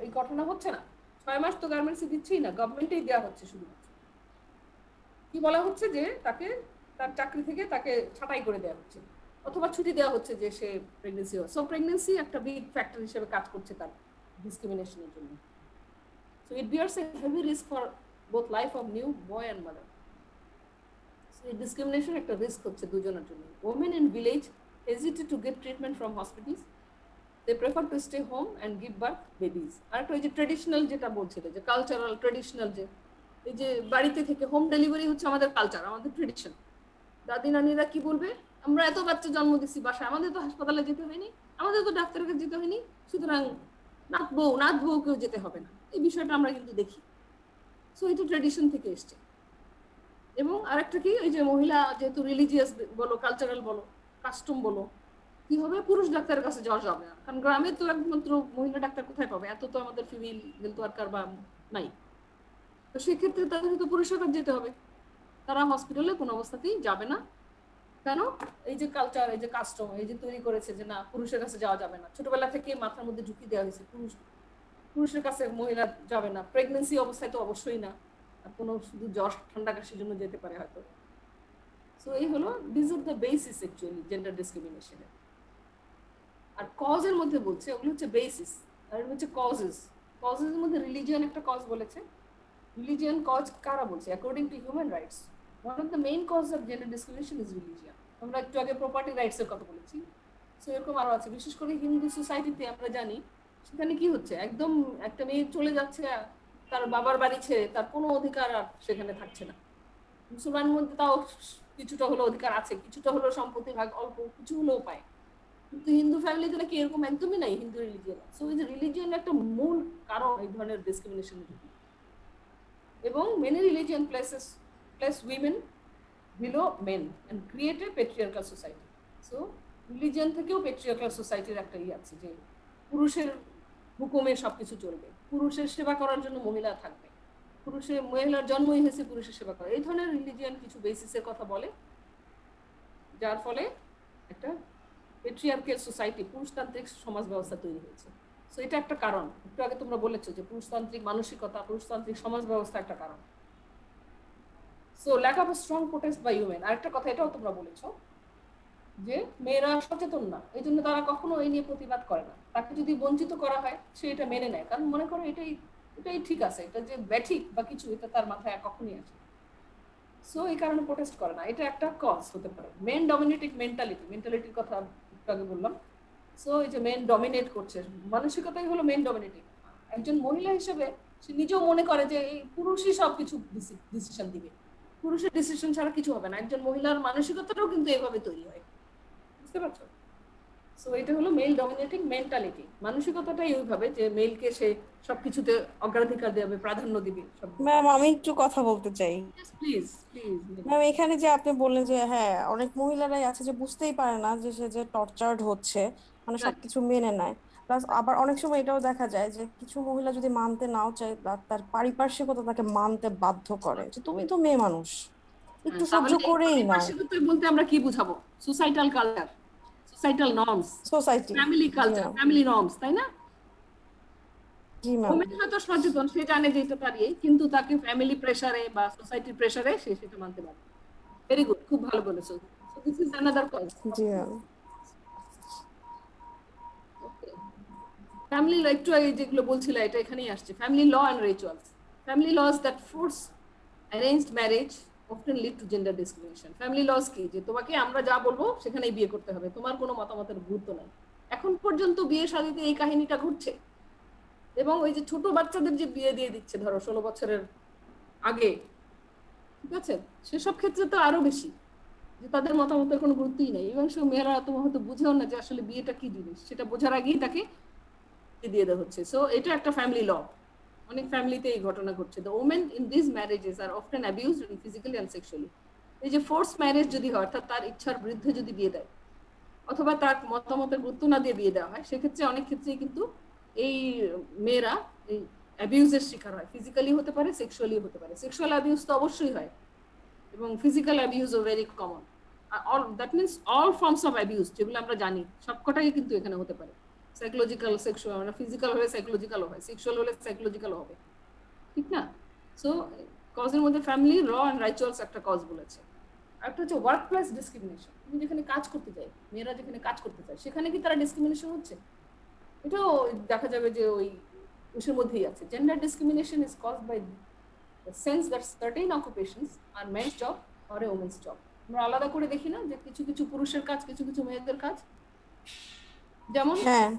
এই ঘটনা হচ্ছে না? 6 মাস তো গার্মেন্টসে দিচ্ছেই না, গভর্নমেন্টেই দেওয়া হচ্ছে শুধুমাত্র। কি বলা হচ্ছে যে তাকে তার চাকরি থেকে তাকে ছাঁটাই করে দেওয়া হচ্ছে, অথবা ছুটি দেওয়া হচ্ছে যে সে প্রেগনেন্সি হয়। সো প্রেগনেন্সি একটা বিগ ফ্যাক্টর হিসেবে কাজ করছে তার ডিসক্রিমিনেশনের জন্য। So it bears a heavy risk for both life of new boy and mother. So এই ডিসক্রিমিনেশন একটা রিস্ক হচ্ছে দুজনের জন্য। Women in village hesitate to get treatment from hospitals, they prefer to stay home and give birth babies। আর একটা ওই যে traditional যেটা বলছিল, যে কালচারাল ট্রেডিশনাল, যে এই যে বাড়িতে থেকে হোম ডেলিভারি হচ্ছে আমাদের কালচার, আমাদের ট্রেডিশন। দাদি নানিরা কি বলবে, আমরা এত বাচ্চা জন্ম দিচ্ছি বাসায়, আমাদের তো হাসপাতালে যেতে হয়নি, আমাদের তো ডাক্তারের কাছে যেতে হয়নি, সুতরাং নাত বউ কেউ যেতে হবে না, এই বিষয়টা আমরা কিন্তু দেখি। সো এটা ট্রেডিশন থেকে এসছে। এবং আরেকটা কি, ওই যে মহিলা যেহেতু রিলিজিয়াস বলো, কালচারাল বলো, কাস্টম বলো, কি হবে, পুরুষ ডাক্তারের কাছে যাওয়া যাবে না, কারণ গ্রামে তো একমাত্র মহিলা ডাক্তার কোথায় পাবে, এত তো আমাদের ফিমেল হেলথ ওয়ার্কার বা নাই। তো সেক্ষেত্রে তাদের তো পুরুষের কাছে যেতে হবে, তারা হসপিটালে কোনো অবস্থাতেই যাবে না। কেন? এই যে কালচার, এই যে কাস্টম, এই যে তৈরি করেছে যে না পুরুষের কাছে যাওয়া যাবে না, ছোটবেলা থেকে মাথার মধ্যে ঢুকিয়ে দেওয়া হয়েছে পুরুষের কাছে মহিলা যাবে না, প্রেগনেন্সি অবস্থায় তো অবশ্যই না, আর কোনো শুধু জ্বর ঠান্ডা কাশির জন্য যেতে পারে হয়তো। সো এই হলো, this are the basis actually gender ডিসক্রিমিনেশনের। আর কজের মধ্যে বলছে, ওগুলো হচ্ছে বেসিস, আর হচ্ছে কজেস। কজের মধ্যে রিলিজিয়ন একটা কজ বলেছে। রিলিজিয়ন কজ কারা বলছে? According to human rights, one of the main cause of gender discrimination is religion. আমরা একটু আগে প্রপার্টি রাইটস এর কথা বলেছি, সো এরকম আরো আছে। বিশেষ করে হিন্দু সোসাইটিতে আমরা জানি, সেখানে কি হচ্ছে, একদম একটা মেয়ে চলে যাচ্ছে তার বাবার বাড়ি ছেড়ে, তার কোনো অধিকার আর সেখানে থাকছে না। মুসলমানের মধ্যে তাও কিছুটা হলো অধিকার আছে, কিছুটা হলো সম্পত্তি ভাগ অল্প কিছু হলেও পায়, কিন্তু হিন্দু ফ্যামিলিতে নাকি এরকম একদমই নাই, হিন্দু রিলিজিয়ন। সো এই যে রিলিজিয়ন একটা মূল কারণ এই ধরনের ডিসক্রিমিনেশনের জন্য। এবং many religion place women below men and create a patriarchal society. So religion থেকেও পেট্রিয়ার্কাল সোসাইটির একটা আছে, যে পুরুষের হুকুমে সবকিছু চলবে, পুরুষের সেবা করার জন্য মহিলা থাকবে, মহিলার জন্মই হয়েছে পুরুষের সেবা করা। এই ধরনের রিলিজিয়ন কিছু বেসিসের কথা বলে, যার ফলে একটা পেট্রিয়ার্কাল সোসাইটি, পুরুষতান্ত্রিক সমাজ ব্যবস্থা তৈরি হয়েছে। সো এটা একটা কারণ। একটু আগে তোমরা বলেছো যে পুরুষতান্ত্রিক মানসিকতা, পুরুষতান্ত্রিক সমাজ ব্যবস্থা একটা কারণ। So lack of strong protest by women, আরেকটা কথা এটাও তোমরা বলেছো যে মেয়েরা সচেতন না, এই জন্য তারা কখনো এই নিয়ে প্রতিবাদ করে না। তাকে যদি বঞ্চিত করা হয় সে এটা মেনে নেয়, কারণ মনে করো এটাই ঠিক আছে, এটা যে ব্যাঠিক বা কিছু, এটা তার মাথায় কখনই আসে। সো এই কারণে প্রোটেস্ট করে না, এটা একটা কজ হতে পারে। মেন ডমিনেটিং মেন্টালিটির কথা একটু আগে বললাম। সো এই যে মেন ডমিনেট করছে, মানসিকতাই হলো মেন ডমিনেটিং। একজন মহিলা হিসেবে সে নিজেও মনে করে যে এই পুরুষই সবকিছু ডিসিশন দিবে, পুরুষের ডিসিশন ছাড়া কিছু হবে না। একজন মহিলার মানসিকতাটাও কিন্তু এইভাবে তৈরি হয়, বুঝতে পারছো? সো এটা হলো মেল ডমিনেটিং মেন্টালিটি, মানসিকতাটাই ওইভাবে যে মেলকে সে সবকিছুতে অগ্রাধিকার দেবে, প্রাধান্য দিবে। ম্যাম আমি একটু কথা বলতে চাই। প্লিজ প্লিজ ম্যাম এখানে যে আপনি বললেন যে হ্যাঁ অনেক মহিলারাই আছে যে বুঝতেই পারে না যে সে যে টর্চার্ড হচ্ছে, মানে সবকিছু মেনে নেয়। প্লাস আবার অনেক সময় এটাও দেখা যায় যে কিছু মহিলা যদি মানতে নাও চায়, তার পারিপার্শ্বিকতা তাকে মানতে বাধ্য করে যে তুমি তো মেয়ে মানুষ, একটু সহ্য করেই নাও। বলতে আমরা কি বুঝাবো? Societal culture, societal norms, society, family culture, family norms, তাই না? জি ম্যাম। ওমেন হয়তো সচেতন, সে জানে যে এটা পারিয়ে, কিন্তু তাকে ফ্যামিলি প্রেসারে বা সোসাইটির প্রেসারে সে সেটা মানতে পারে। ভেরি গুড, খুব ভালো বলেছো। So this is another cause. জি ম্যাম। ফ্যামিলি ল, একটু আগে যেগুলো বলছিল এটা এখানেই আসছে। Family law and rituals, family laws that force arranged marriage often lead to gender discrimination. Family laws কি? যে তোমাকে আমরা যা বলবো সেখানেই বিয়ে করতে হবে, তোমার কোনো মতামতের গুরুত্ব নাই। এখন পর্যন্ত বিয়ে শাদীতে এই কাহিনীটা ঘটছে। এবং ওই যে ছোট বাচ্চাদের যে বিয়ে দিয়ে দিচ্ছে, ধরো 16 বছরের আগে, ঠিক আছে, সেসব ক্ষেত্রে তো আরো বেশি, যে তাদের মতামতের কোনো গুরুত্বই নেই। এবং সে মেয়েরা তোমার হয়তো বুঝেও না যে আসলে বিয়েটা কি জিনিস, সেটা বোঝার আগেই তাকে দিয়ে দেওয়া হচ্ছে। সো এটা একটা ফ্যামিলি ল। অনেক ফ্যামিলিতে এই ঘটনা ঘটছে। The women in this marriages are often abused physically and sexually. এই যে ফোর্স ম্যারেজ যদি হয়, অর্থাৎ তার ইচ্ছার বিরুদ্ধে যদি বিয়ে দেয়, অথবা তার মতামতের গুরুত্ব না দিয়ে বিয়ে দেওয়া হয়, সেক্ষেত্রে অনেক ক্ষেত্রেই কিন্তু এই মেয়েরা এই অ্যাবিউজের শিকার হয়। ফিজিক্যালি হতে পারে, সেক্সুয়ালি হতে পারে। সেক্সুয়াল অ্যাবিউজ তো অবশ্যই হয়, এবং ফিজিক্যাল অ্যাবিউজও very common. All that means all forms of abuse যেগুলো আমরা জানি, সবকটাই কিন্তু এখানে হতে পারে। সাইকোলজিক্যাল, সেক্সুয়াল, মানে ফিজিক্যাল হলে সাইকোলজিক্যালও হয়, সেক্সুয়াল হলে সাইকোলজিক্যালও হবে। ঠিক না? সো কজের মধ্যে ফ্যামিলি, র অ্যান্ড রাইচুয়ালস একটা কজ বলেছে। আরেকটা হচ্ছে ওয়ার্ক প্লেস ডিসক্রিমিনেশন। তুমি যেখানে কাজ করতে চাই, মেয়েরা যেখানে কাজ করতে চায়, সেখানে কি তারা ডিসক্রিমিনেশন হচ্ছে? এটাও দেখা যাবে যে ওই ইস্যুর মধ্যেই আছে। Gender discrimination is caused by the sense that certain occupations are men's job or a woman's job. আমরা আলাদা করে দেখি না যে কিছু কিছু পুরুষের কাজ, কিছু কিছু মেয়েদের কাজ। যেমন হ্যাঁ,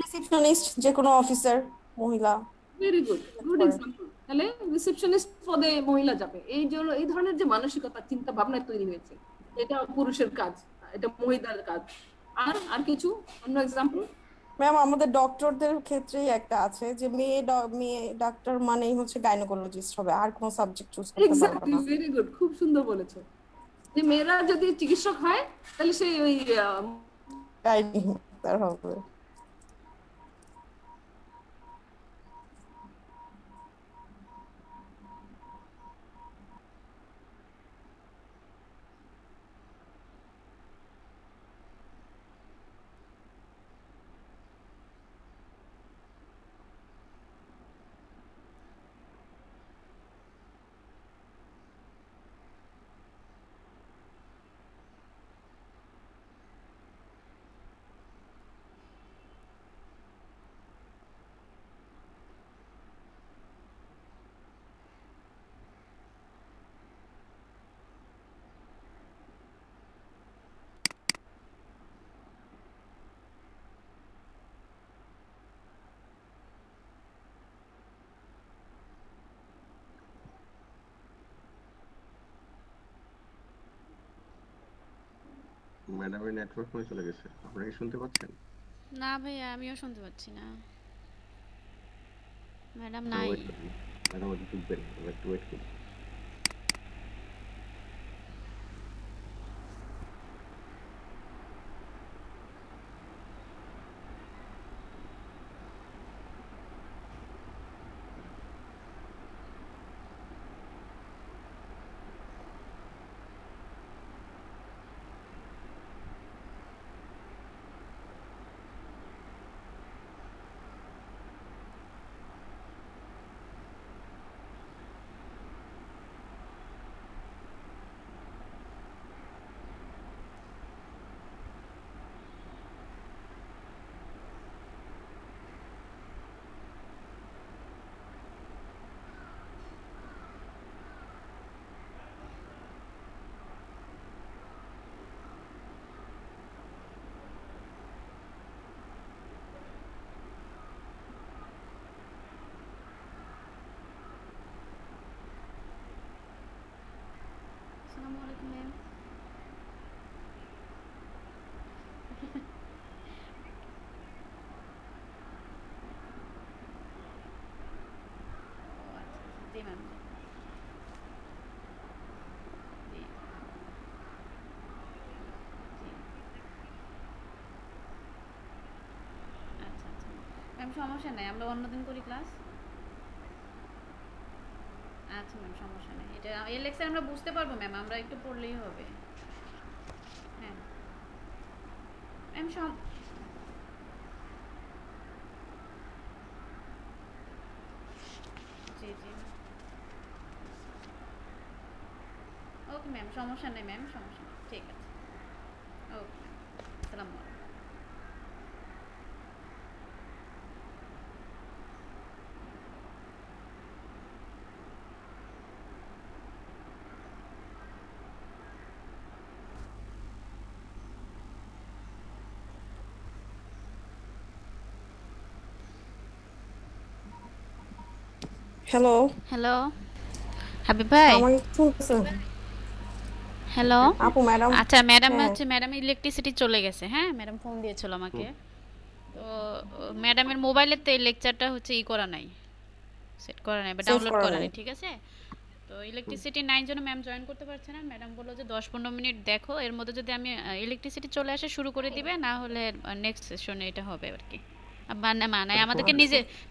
রিসেপশনিস্ট যে কোনো অফিসার মহিলা ভেরি গুড গুড করে। এক্সাম্পল। তাহলে রিসেপশনিস্ট পদে মহিলা যাবে, এই জন্য এই ধরনের যে মানসিকতা, চিন্তা ভাবনা তৈরি হয়েছে, এটা পুরুষের কাজ, এটা মহিলার কাজ। আর আর কিছু অন্য এক্সাম্পল? ম্যাম আমাদের ডক্টরদের ক্ষেত্রেই একটা আছে যে মেয়ে ডাক্তার মানেই হচ্ছে গাইনোকোলজিস্ট হবে, আর কোনো সাবজেক্ট চুজ করতে পারবে এক্স্যাক্টলি, না। ভেরি গুড, খুব সুন্দর বলেছো যে মেয়েরা যদি চিকিৎসক হয় তাহলে সেই ওই গাইনি ডাক্তার হবে। ম্যাডামের নেটওয়ার্ক মনে চলে গেছে, আপনারা কি শুনতে পাচ্ছেন? না ভাইয়া, আমিও শুনতে পাচ্ছি না, ম্যাডাম একটু নাই। ওয়েট করুন, ম্যাডাম হয়তো ঢুকবেন, আমরা একটু ওয়েট করি। আসসালামু আলাইকুম ম্যাম। জি ম্যাম, জি জি। আচ্ছা আচ্ছা ম্যাম, সমস্যা নাই, আমরা অন্যদিন করি ক্লাস। আচ্ছা ম্যাম, সমস্যা নেই, এটা এই লেকচার আমরা বুঝতে পারবো ম্যাম, আমরা একটু পড়লেই হবে। হ্যাঁ ম্যাম, জি জি। ওকে ম্যাম, সমস্যা নেই ম্যাম, সমস্যা নেই, ঠিক আছে। ওকে ম্যাম, আসসালামু আলাইকুম। হ্যালো, হ্যালো হাবিব ভাই। আমাকে শুনতেছেন? হ্যালো। আপু ম্যাডাম। আচ্ছা ম্যাডাম হ্যাঁ, হচ্ছে, ম্যাডাম ইলেকট্রিসিটি চলে গেছে, হ্যাঁ ম্যাডাম ফোন দিয়েছিল আমাকে। তো ম্যাডামের মোবাইলের তো এই লেকচারটা হচ্ছে করা নাই, সেট করা নাই বা সেভ ডাউনলোড করা করা নাই। নাই, ঠিক আছে? তো ইলেকট্রিসিটি নাই জন্য ম্যাম জয়েন করতে পারছে না। ম্যাডাম বললো যে 10-15 মিনিট দেখো, এর মধ্যে যদি আমি ইলেকট্রিসিটি চলে আসে শুরু করে দিবে, না হলে নেক্সট সেশনে এটা হবে আর কি। মানে মানে আচ্ছা, আমাদেরকে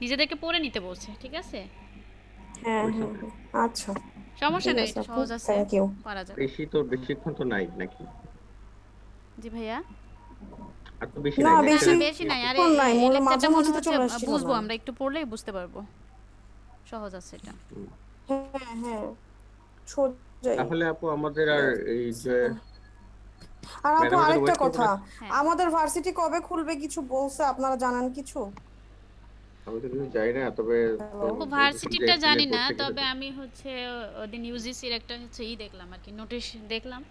নিজেদেরকে পড়ে নিতে বলছে, ঠিক আছে? হ্যাঁ ওই হ্যাঁ সাথে হ্যাঁ, আচ্ছা সমস্যা ঠিক নেই, আছে এটা আপু, সহজ আছে, থ্যাংক ইউ। পারা যাবে। বেশিক্ষণ তো নাই নাকি? জি ভাইয়া। আর তো বেশি না নাই, না না, লেকচার বেশি নাই, আর বেশিক্ষণ নাই, এই লেকচারটা মনে মাঝামাঝিতে হচ্ছে চলে আসছি বুঝবো মনে হয়। আমরা, একটু পড়লেই বুঝতে পারবো। সহজ আছে এটা। হ্যাঁ হ্যাঁ সোজাই। তাহলে আপু আমাদের আর এই যে আর আপু ম্যাডাম আমাদের আরেকটা ওয়েট করবে কথা, না? হ্যাঁ, আমাদের ভার্সিটি কবে খুলবে কিছু বলছে, আপনারা জানেন কিছু? আমি তো কিছু জানি না, তবে তো হ্যালো। আপু বলতেছিল যে ভার্সিটিটা জানি এপ্রিলের পর না, থেকে তবে হয়তো। আমি হচ্ছে ওদিন ইউজিসির একটা হচ্ছে দেখলাম আর কি, নোটিশ দেখলাম।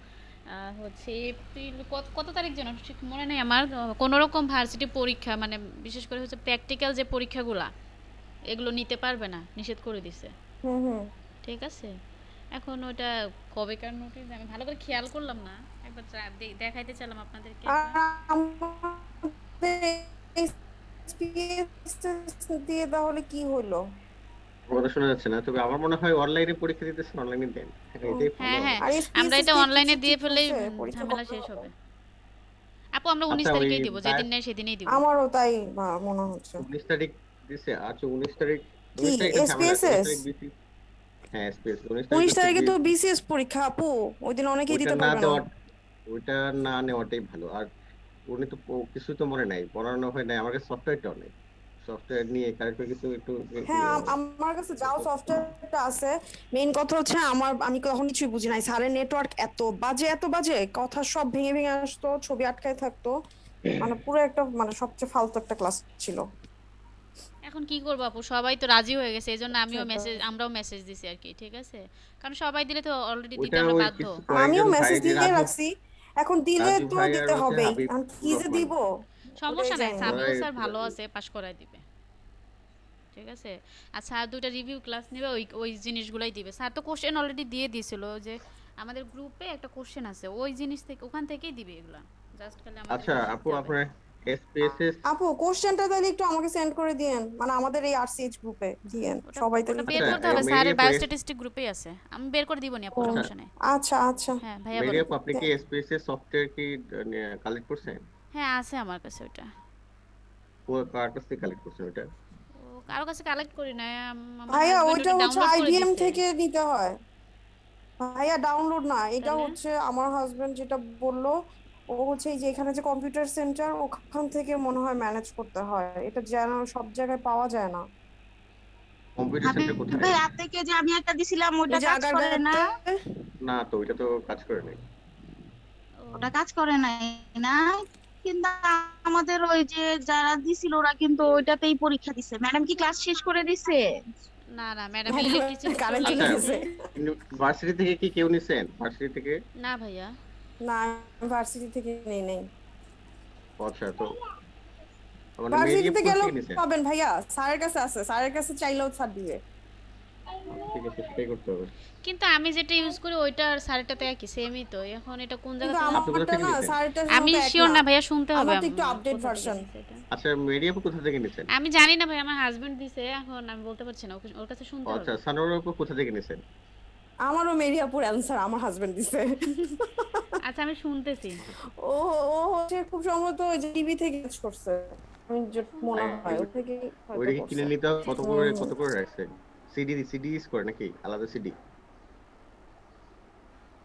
হচ্ছে এপ্রিল কত তারিখ যেন ঠিক মনে নেই আমার। কোনো রকম ভার্সিটি পরীক্ষা মানে বিশেষ করে হচ্ছে প্র্যাকটিক্যাল যে পরীক্ষাগুলা এগুলো নিতে পারবে না, নিষেধ করে দিছে। হুম। ঠিক আছে, এখন ওটা কবেকার নোটিশ আমি ভালো করে খেয়াল করলাম না, একবার দেখাইতে চাইলাম আপনাদেরকে আর একবার। আমাদের SPSS দিয়ে তাহলে কি হলো? আমাদের শোনা যাচ্ছে না, তবে আমার মনে হয় অনলাইনে পরীক্ষা দিতেছেন, অনলাইনে দেন, হ্যাঁ, এটাই ভালো হ্যাঁ হ্যাঁ, হবে। আর আমরা SPSS এটা দিয়ে অনলাইনে কিছু দিয়ে ঠিক ফেললেই হয়েছে? পরীক্ষা ঝামেলা কবে শেষ হবে? হবে। আপু আমরা 19 আচ্ছা, ওই তারিখেই দিব, যেদিন নেই সেদিনই দিব। আমারও তাই মনে হচ্ছে। 19 তারিখ দিছে। আচ্ছা, 19 তারিখ, কি 19 তারিখ একটা ঝামেলা আছে, 19 SPSS? তারিখ দিছি। হ্যাঁ, এসপিএস 19 তারিখ 19 হচ্ছে তারিখে তো বিএসসি। BCS পরীক্ষা আপু, ওই দিন অনেকেই ওইটা দিতে না পারবে না। দেওয়া, ওইটা না নেওয়াটাই ভালো। আর উনি তো কিছু তো মনে নাই, পড়ানো হয় নাই, আমার কাছে সফটওয়্যারটাও নেই। সফটওয়্যার নিয়ে কারেক্ট কিছু একটু হ্যাঁ আমার কাছে যাও সফটওয়্যারটা আছে, মেইন কথা হচ্ছে আমি কখন কিছুই বুঝি নাই, স্যারের নেটওয়ার্ক এত বাজে, কথা সব ভেঙে ভেঙে আসতো, ছবি আটকায় থাকতো, মানে পুরো একটা মানে সবচেয়ে ফালতু একটা ক্লাস ছিল এখন কি করবো আপু, সবাই তো রাজি হয়ে গেছে, এই জন্য সেটা। আমরাও মেসেজ দিছি আর কি। ঠিক আছে, কারণ সবাই দিলে তো অলরেডি দিতে ওইটা আমরা ওই বাধ্য। কিছু আমিও কয়েকজন ভাই মেসেজ যে দিয়ে রাখছি, এখন দিলে রাজু তো ভাই আর দিতে হচ্ছে হবেই, হাবিব এখন কি যে রহমান, দিব ওটাই সমস্যা নাই, জানি না। সাবিউ ওরাই স্যার একটু ভালো রাজি। আছে, পাশ করায় দিবে। ঠিক আছে, আর স্যার দুইটা রিভিউ ক্লাস নেবে, ওই ওই জিনিসগুলাই দিবে। স্যার তো কোশ্চেন অলরেডি দিয়ে দিয়েছিল, যে আমাদের গ্রুপে একটা কোশ্চেন আছে, ওই জিনিস থেকে ওখান থেকেই দিবে এগুলা, জাস্ট খালি আমাদের আচ্ছা একটু আপু, শিখতে হবে। আপনার এসপিএসএস আপু কোশ্চেনটা তাহলে একটু আমাকে সেন্ড করে দিয়েন, মানে আমাদের এই RCH গ্রুপে দিয়েন ওটা সবাই তাহলে ওটা একটু বের আচ্ছা, করতে দেখবো। হবে, মেরি স্যারের আপু বায়োস্ট্যাটিস্টিক গ্রুপেই আছে, আমি বের করে দিব নি আপু, ও সমস্যা নেই। আচ্ছা হ্যাঁ ভাইয়া মেরি বলেন। আপু, আপনি কি এসপিএসএস সফটওয়্যার কি কালেক্ট করছেন? হ্যাঁ আছে আমার কাছে ওটা। ও কার কাছ থেকে কালেক্ট করছেন ওটা? ও কারো কাছে কালেক্ট করি না, আমার ভাইয়া হাজবেন্ড ওইটা ওটা হচ্ছে ডাউনলোড করে IBM দিছে। থেকে নিতে হয় ভাইয়া, ডাউনলোড না, এটা তাহলে হচ্ছে আমার হাজবেন্ড যেটা বললো, ও হচ্ছে এই যে এখানে যে কম্পিউটার সেন্টার ওখান থেকে মনে হয় ম্যানেজ করতে হয়, এটা যেন সব জায়গায় পাওয়া যায় না। কম্পিউটার হাবিব সেন্টার কোথায়? ভাই হাত থেকে যে আমি একটা দিছিলাম ওই ওইটা যে কাজ করে না? আগারগাঁওতে। না তো, ওইটা তো কাজ করে নাই। ও ওটা কাজ করে নাই না, কিন্তু আমাদের ওই যে যারা দিছিল ওরা কিন্তু ওইটাতেই পরীক্ষা দিছে। ম্যাডাম কি ক্লাস শেষ করে দিছে? না না ম্যাডাম ম্যাডাম ইলেকট্রিসিটি কারেন্ট চলে চলে আচ্ছা, গেছে। গেছে। ভার্সিটি থেকে কি কেউ নিছেন ভার্সিটি থেকে? না ভাইয়া। না ভার্সিটি থেকে নেই নেই। ও আচ্ছা, তো মানে মেরি আপু ভার্সিটিতে কোথা গেলেও থেকে নিছেন? পাবেন ভাইয়া, স্যারের কাছে আছে, স্যারের কাছে চাইলেও ছাড় দিবে। ঠিক আছে, সেটাই করতে হবে। কিন্তু আমি যেটা ইউজ করি ওইটা আর সারেরটাতে একই, সেমই তো। এখন এটা কোন জায়গা কিন্তু থেকে আপনি কোথা আমারটা থেকে না নিছেন? স্যারেরটার আমি সাথে এক শিওর না, না ভাইয়া, শুনতে হবে আমার তো একটু আপডেট কোথা থেকে ভার্সন। দিছে এটা। আচ্ছা, মেরি আপু কোথা থেকে নিছেন? আমি জানি না ভাই, আমার হাজবেন্ড দিছে, এখন আমি বলতে পারছি না, ওর কাছে ও শুনতে আচ্ছা, হবে। সানোয়ার আপু কোথা থেকে নিছেন? আমারও মেরিয়াপুর অ্যান্সার আমার হাজবেন্ড দিছে। আচ্ছা আমি শুনতেছি। ও ও হচ্ছে খুব সম্ভবত ওই যে টিভি থেকে কাজ করছে, আমি মনে হয় ও থেকে হয়তো ওইটাকে করছে। কিনে নিতে হবে, হুম। কত করে রাখছেন? সিডি ইউজ করে নাকি, আলাদা সিডি?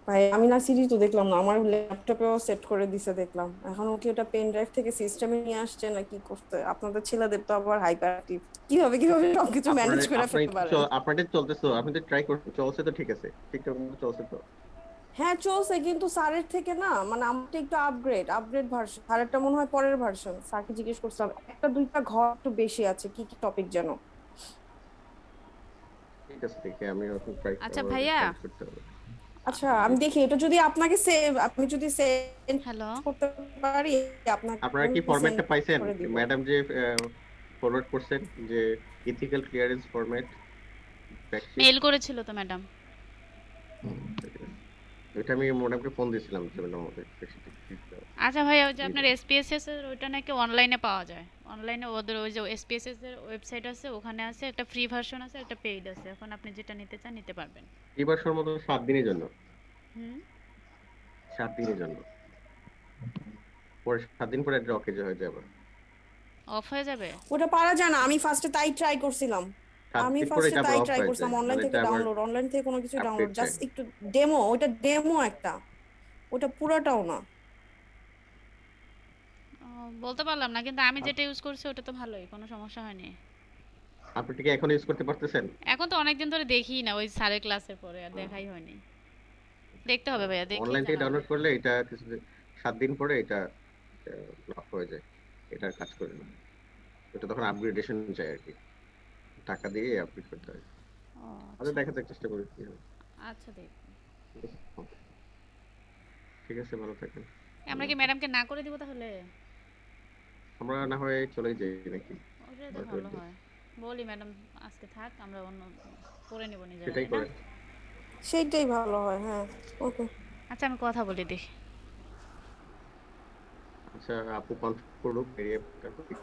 ভাই আমি না সিরিজ তো দেখলাম না, আমার ল্যাপটপেও সেট করে দিছে দেখলাম, এখন ও কি ওটা পেন ড্রাইভ থেকে সিস্টেমে নিয়ে আসছে না কি করতে, আপনাদের ছেলেদের তো আবার হাইপার অ্যাক্টিভ, কিভাবে সবকিছু আপনার ম্যানেজ করে আপনার ফেলতে পারেন। আপনাদের চলতেছে তো, আপনি তো ট্রাই করছেন, চলছে তো, ঠিক আছে, ঠিকঠাক মতো চলছে তো? হ্যাঁ চলছে, কিন্তু স্যারের থেকে না মানে আমারটা একটু আপগ্রেড ভার্সন, স্যারেরটা মনে হয় পরের ভার্সন, স্যারকে জিজ্ঞেস করছিলাম, একটা দুইটা ঘর একটু বেশি আছে, কি কি টপিক যেন। ঠিক আছে, দেখি আমি এখন ট্রাই আচ্ছা ভাইয়া, করতে হবে। আচ্ছা আমি দেখি এটা যদি আপনাকে আপনি যদি সেন্ড হ্যালো, করতে পারি আপনাকে আপনারা কি আমি সেন্ড ফরম্যাটটা পাইছেন? করে দিব। ম্যাডাম যে ফরওয়ার্ড করছেন, যে ethical clearance format factsheet, mail করেছিল তো ম্যাডাম। এটা আমি ম্যাডামকে ফোন দিয়েছিলাম যে ম্যাডাম আমাদের ফ্যাক্টশিট দিতে হবে। আচ্ছা ভাইয়া, ওই যে আপনার এসপিএসএস এর ওইটা নাকি অনলাইনে পাওয়া যায়, অনলাইনে ওদের ওই যে এসপিএসএস এর ওয়েবসাইট আছে, ওখানে আছে একটা ফ্রি ভার্সন আছে, একটা পেইড আছে। এখন আপনি যেটা নিতে চান নিতে পারবেন। এবার মতো 7 দিনের জন্য, হুম। 7 দিনের জন্য, পরে 7 দিন পরে এটা অকেজ হয়ে যাবে। অফ হয়ে যাবে। ওটা পারা যায় না, আমি ফার্স্টে তাই ট্রাই করছিলাম, 7 দিন পরে এটা আবার অফ হয়ে যায়, অনলাইন মানে থেকে এটা আবার অনলাইন থেকে কোনো কিছু আপডেট ডাউনলোড, চাই। জাস্ট একটু ডেমো, ওটা ডেমো একটা, ওটা পুরোটাও না। বলতে পারলাম না, কিন্তু আমি যেটা ইউজ করছি ওটা তো ভালোই, কোনো সমস্যা হয়নি। আপনি কি এখন ইউজ করতে পারতেছেন? এখন তো অনেকদিন ধরে দেখি না, ওই স্যারের ক্লাসের পরে আর দেখাই হয়নি। দেখতে হবে ভাইয়া, দেখেই অনলাইন থেকে জানাবো। ডাউনলোড করলে এটা কিছু 7 দিন পরে এটা লক হয়ে যায়, এটা আর কাজ করে না। এটা তখন আপগ্রেডেশন চাই আর কি, টাকা দিয়ে আপগ্রেড করতে হয়। ও আচ্ছা আচ্ছা। দেখা যাক, চেষ্টা করি কি হয়। আচ্ছা দেখ, ঠিক আছে, ওকে, ঠিক আছে, ভালো থাকেন। আমরা আল্লাহ কি হাফেজ। ম্যাডামকে না করে দিব তাহলে? আমরা না হয় চলে যাই নাকি, ওটাই তো বাদ ভালো দিই। হয়। বলি ম্যাডাম আজকে থাক, আমরা অন্য করে নেব নিজেরা, সেটাই তাই না? করেন। সেইটাই ভালো হয়, হ্যাঁ। ওকে। আচ্ছা আমি কথা বলি দেখি। আচ্ছা, আপু কনফার্ম করুক এরিয়া দেখি।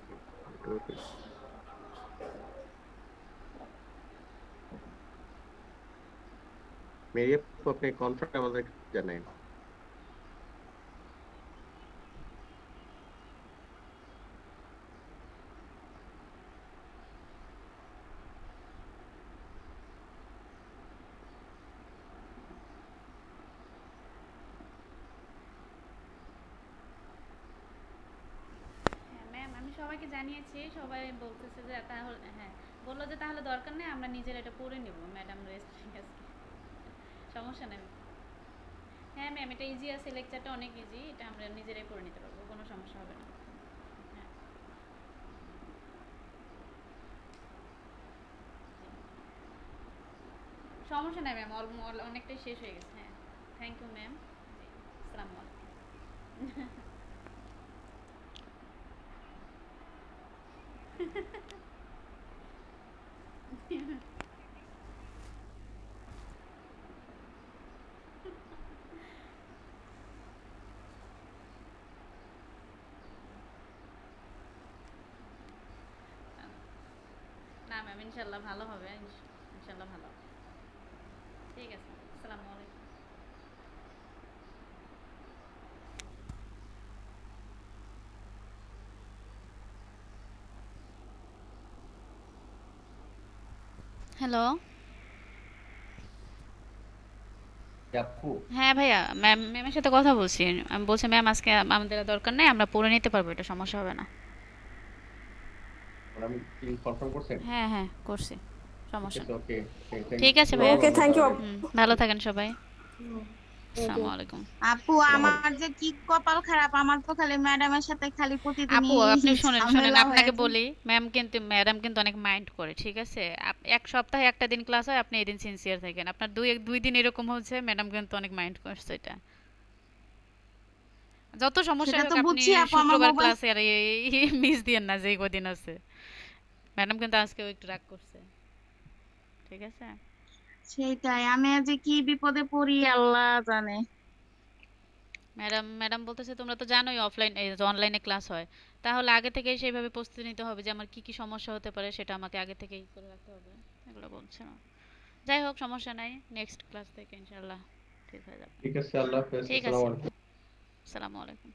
মেরি আপু, আপনি কনফার্ম আমাদের জানাই। হ্যাঁ ম্যাম, আমি সবাইকে জানিয়েছি, সবাই বলতেছে যে তাহলে হ্যাঁ, বললো যে তাহলে দরকার নেই, আমরা নিজেরা এটা পড়ে নেব, ম্যাডাম রেস্ট আজকে, সমস্যা নেই। হ্যাঁ ম্যাম, এটা ইজি আছে, লেকচারটা অনেক ইজি, এটা আমরা নিজেরাই পড়ে নিতে পারবো, কোনো সমস্যা হবে না। হ্যাঁ, সমস্যা নাই ম্যাম, অনেকটাই শেষ হয়ে গেছে। হ্যাঁ, থ্যাংক ইউ ম্যাম। আসসালামু আলাইকুম। না ম্যাম, ইনশাল্লাহ ভালো হবে, ইনশাল্লাহ ভালো হবে। ঠিক আছে, আসসালামু আলাইকুম। হ্যালো। আপু, হ্যাঁ ভাইয়া, ম্যামের সাথে কথা বলছি। আমি বলছি ম্যাম আজকে আমাদের আর দরকার নেই, আমরা পড়ে নিতে পারবো, এটা সমস্যা হবে না। আমি কি কনফার্ম করছেন? হ্যাঁ হ্যাঁ করছি, ঠিক সমস্যা আছে, নেই। ওকে, ঠিক আছে থ্যাংক ভাইয়া। You okay, Allah thank you. তাহলে। ভালো থাকেন সবাই। থ্যাংক আসসালামু ইউ। আলাইকুম। আপু আসসালামু আমার আলাইকুম। যে কি কপাল খারাপ, আমার তো খালি ম্যাডামের সাথে খালি আপু প্রতিদিনই আপনি শুনেন শুনেন, ঝামেলা হয়ে আপনাকে যায়। বলি, ম্যাডাম কিন্তু অনেক মাইন্ড করে, ঠিক আছে? এক সপ্তাহে একটা দিন ক্লাস হয়, আপনি এই দিন সিনসিয়ার থাকেন, আপনার দুই দিন এরকম হচ্ছে, ম্যাডাম কিন্তু অনেক মাইন্ড করছে এটা। যত সমস্যা সেটা হোক তো আপনি বুঝছি আপু, আমার শুক্রবার মোবাইল ক্লাসে আর মিস দিয়েন না, যেই কদিন আছে। ম্যাডাম কিন্তু আজকেও একটু রাগ করছে, ঠিক আছে? সেইটাই, আমি আজ যে কি বিপদে পড়ি আল্লাহ জানে। ম্যাডাম বলতেছে তোমরা তো জানোই অফলাইন এই অনলাইনে ক্লাস হয়, তাহলে আগে থেকেই সেইভাবে প্রস্তুতি নিতে হবে যে আমার কি কি সমস্যা হতে পারে, সেটা আমাকে আগে থেকেই করে রাখতে হবে। এগুলো বলছে না। যাই হোক, সমস্যা নাই, নেক্সট ক্লাস থেকে ইনশাল্লাহ ঠিক হয়ে যাবে। ঠিক আছে, আল্লাহ হাফেজ, ঠিক আসসালামু আছে, আলাইকুম। আসসালামু আলাইকুম।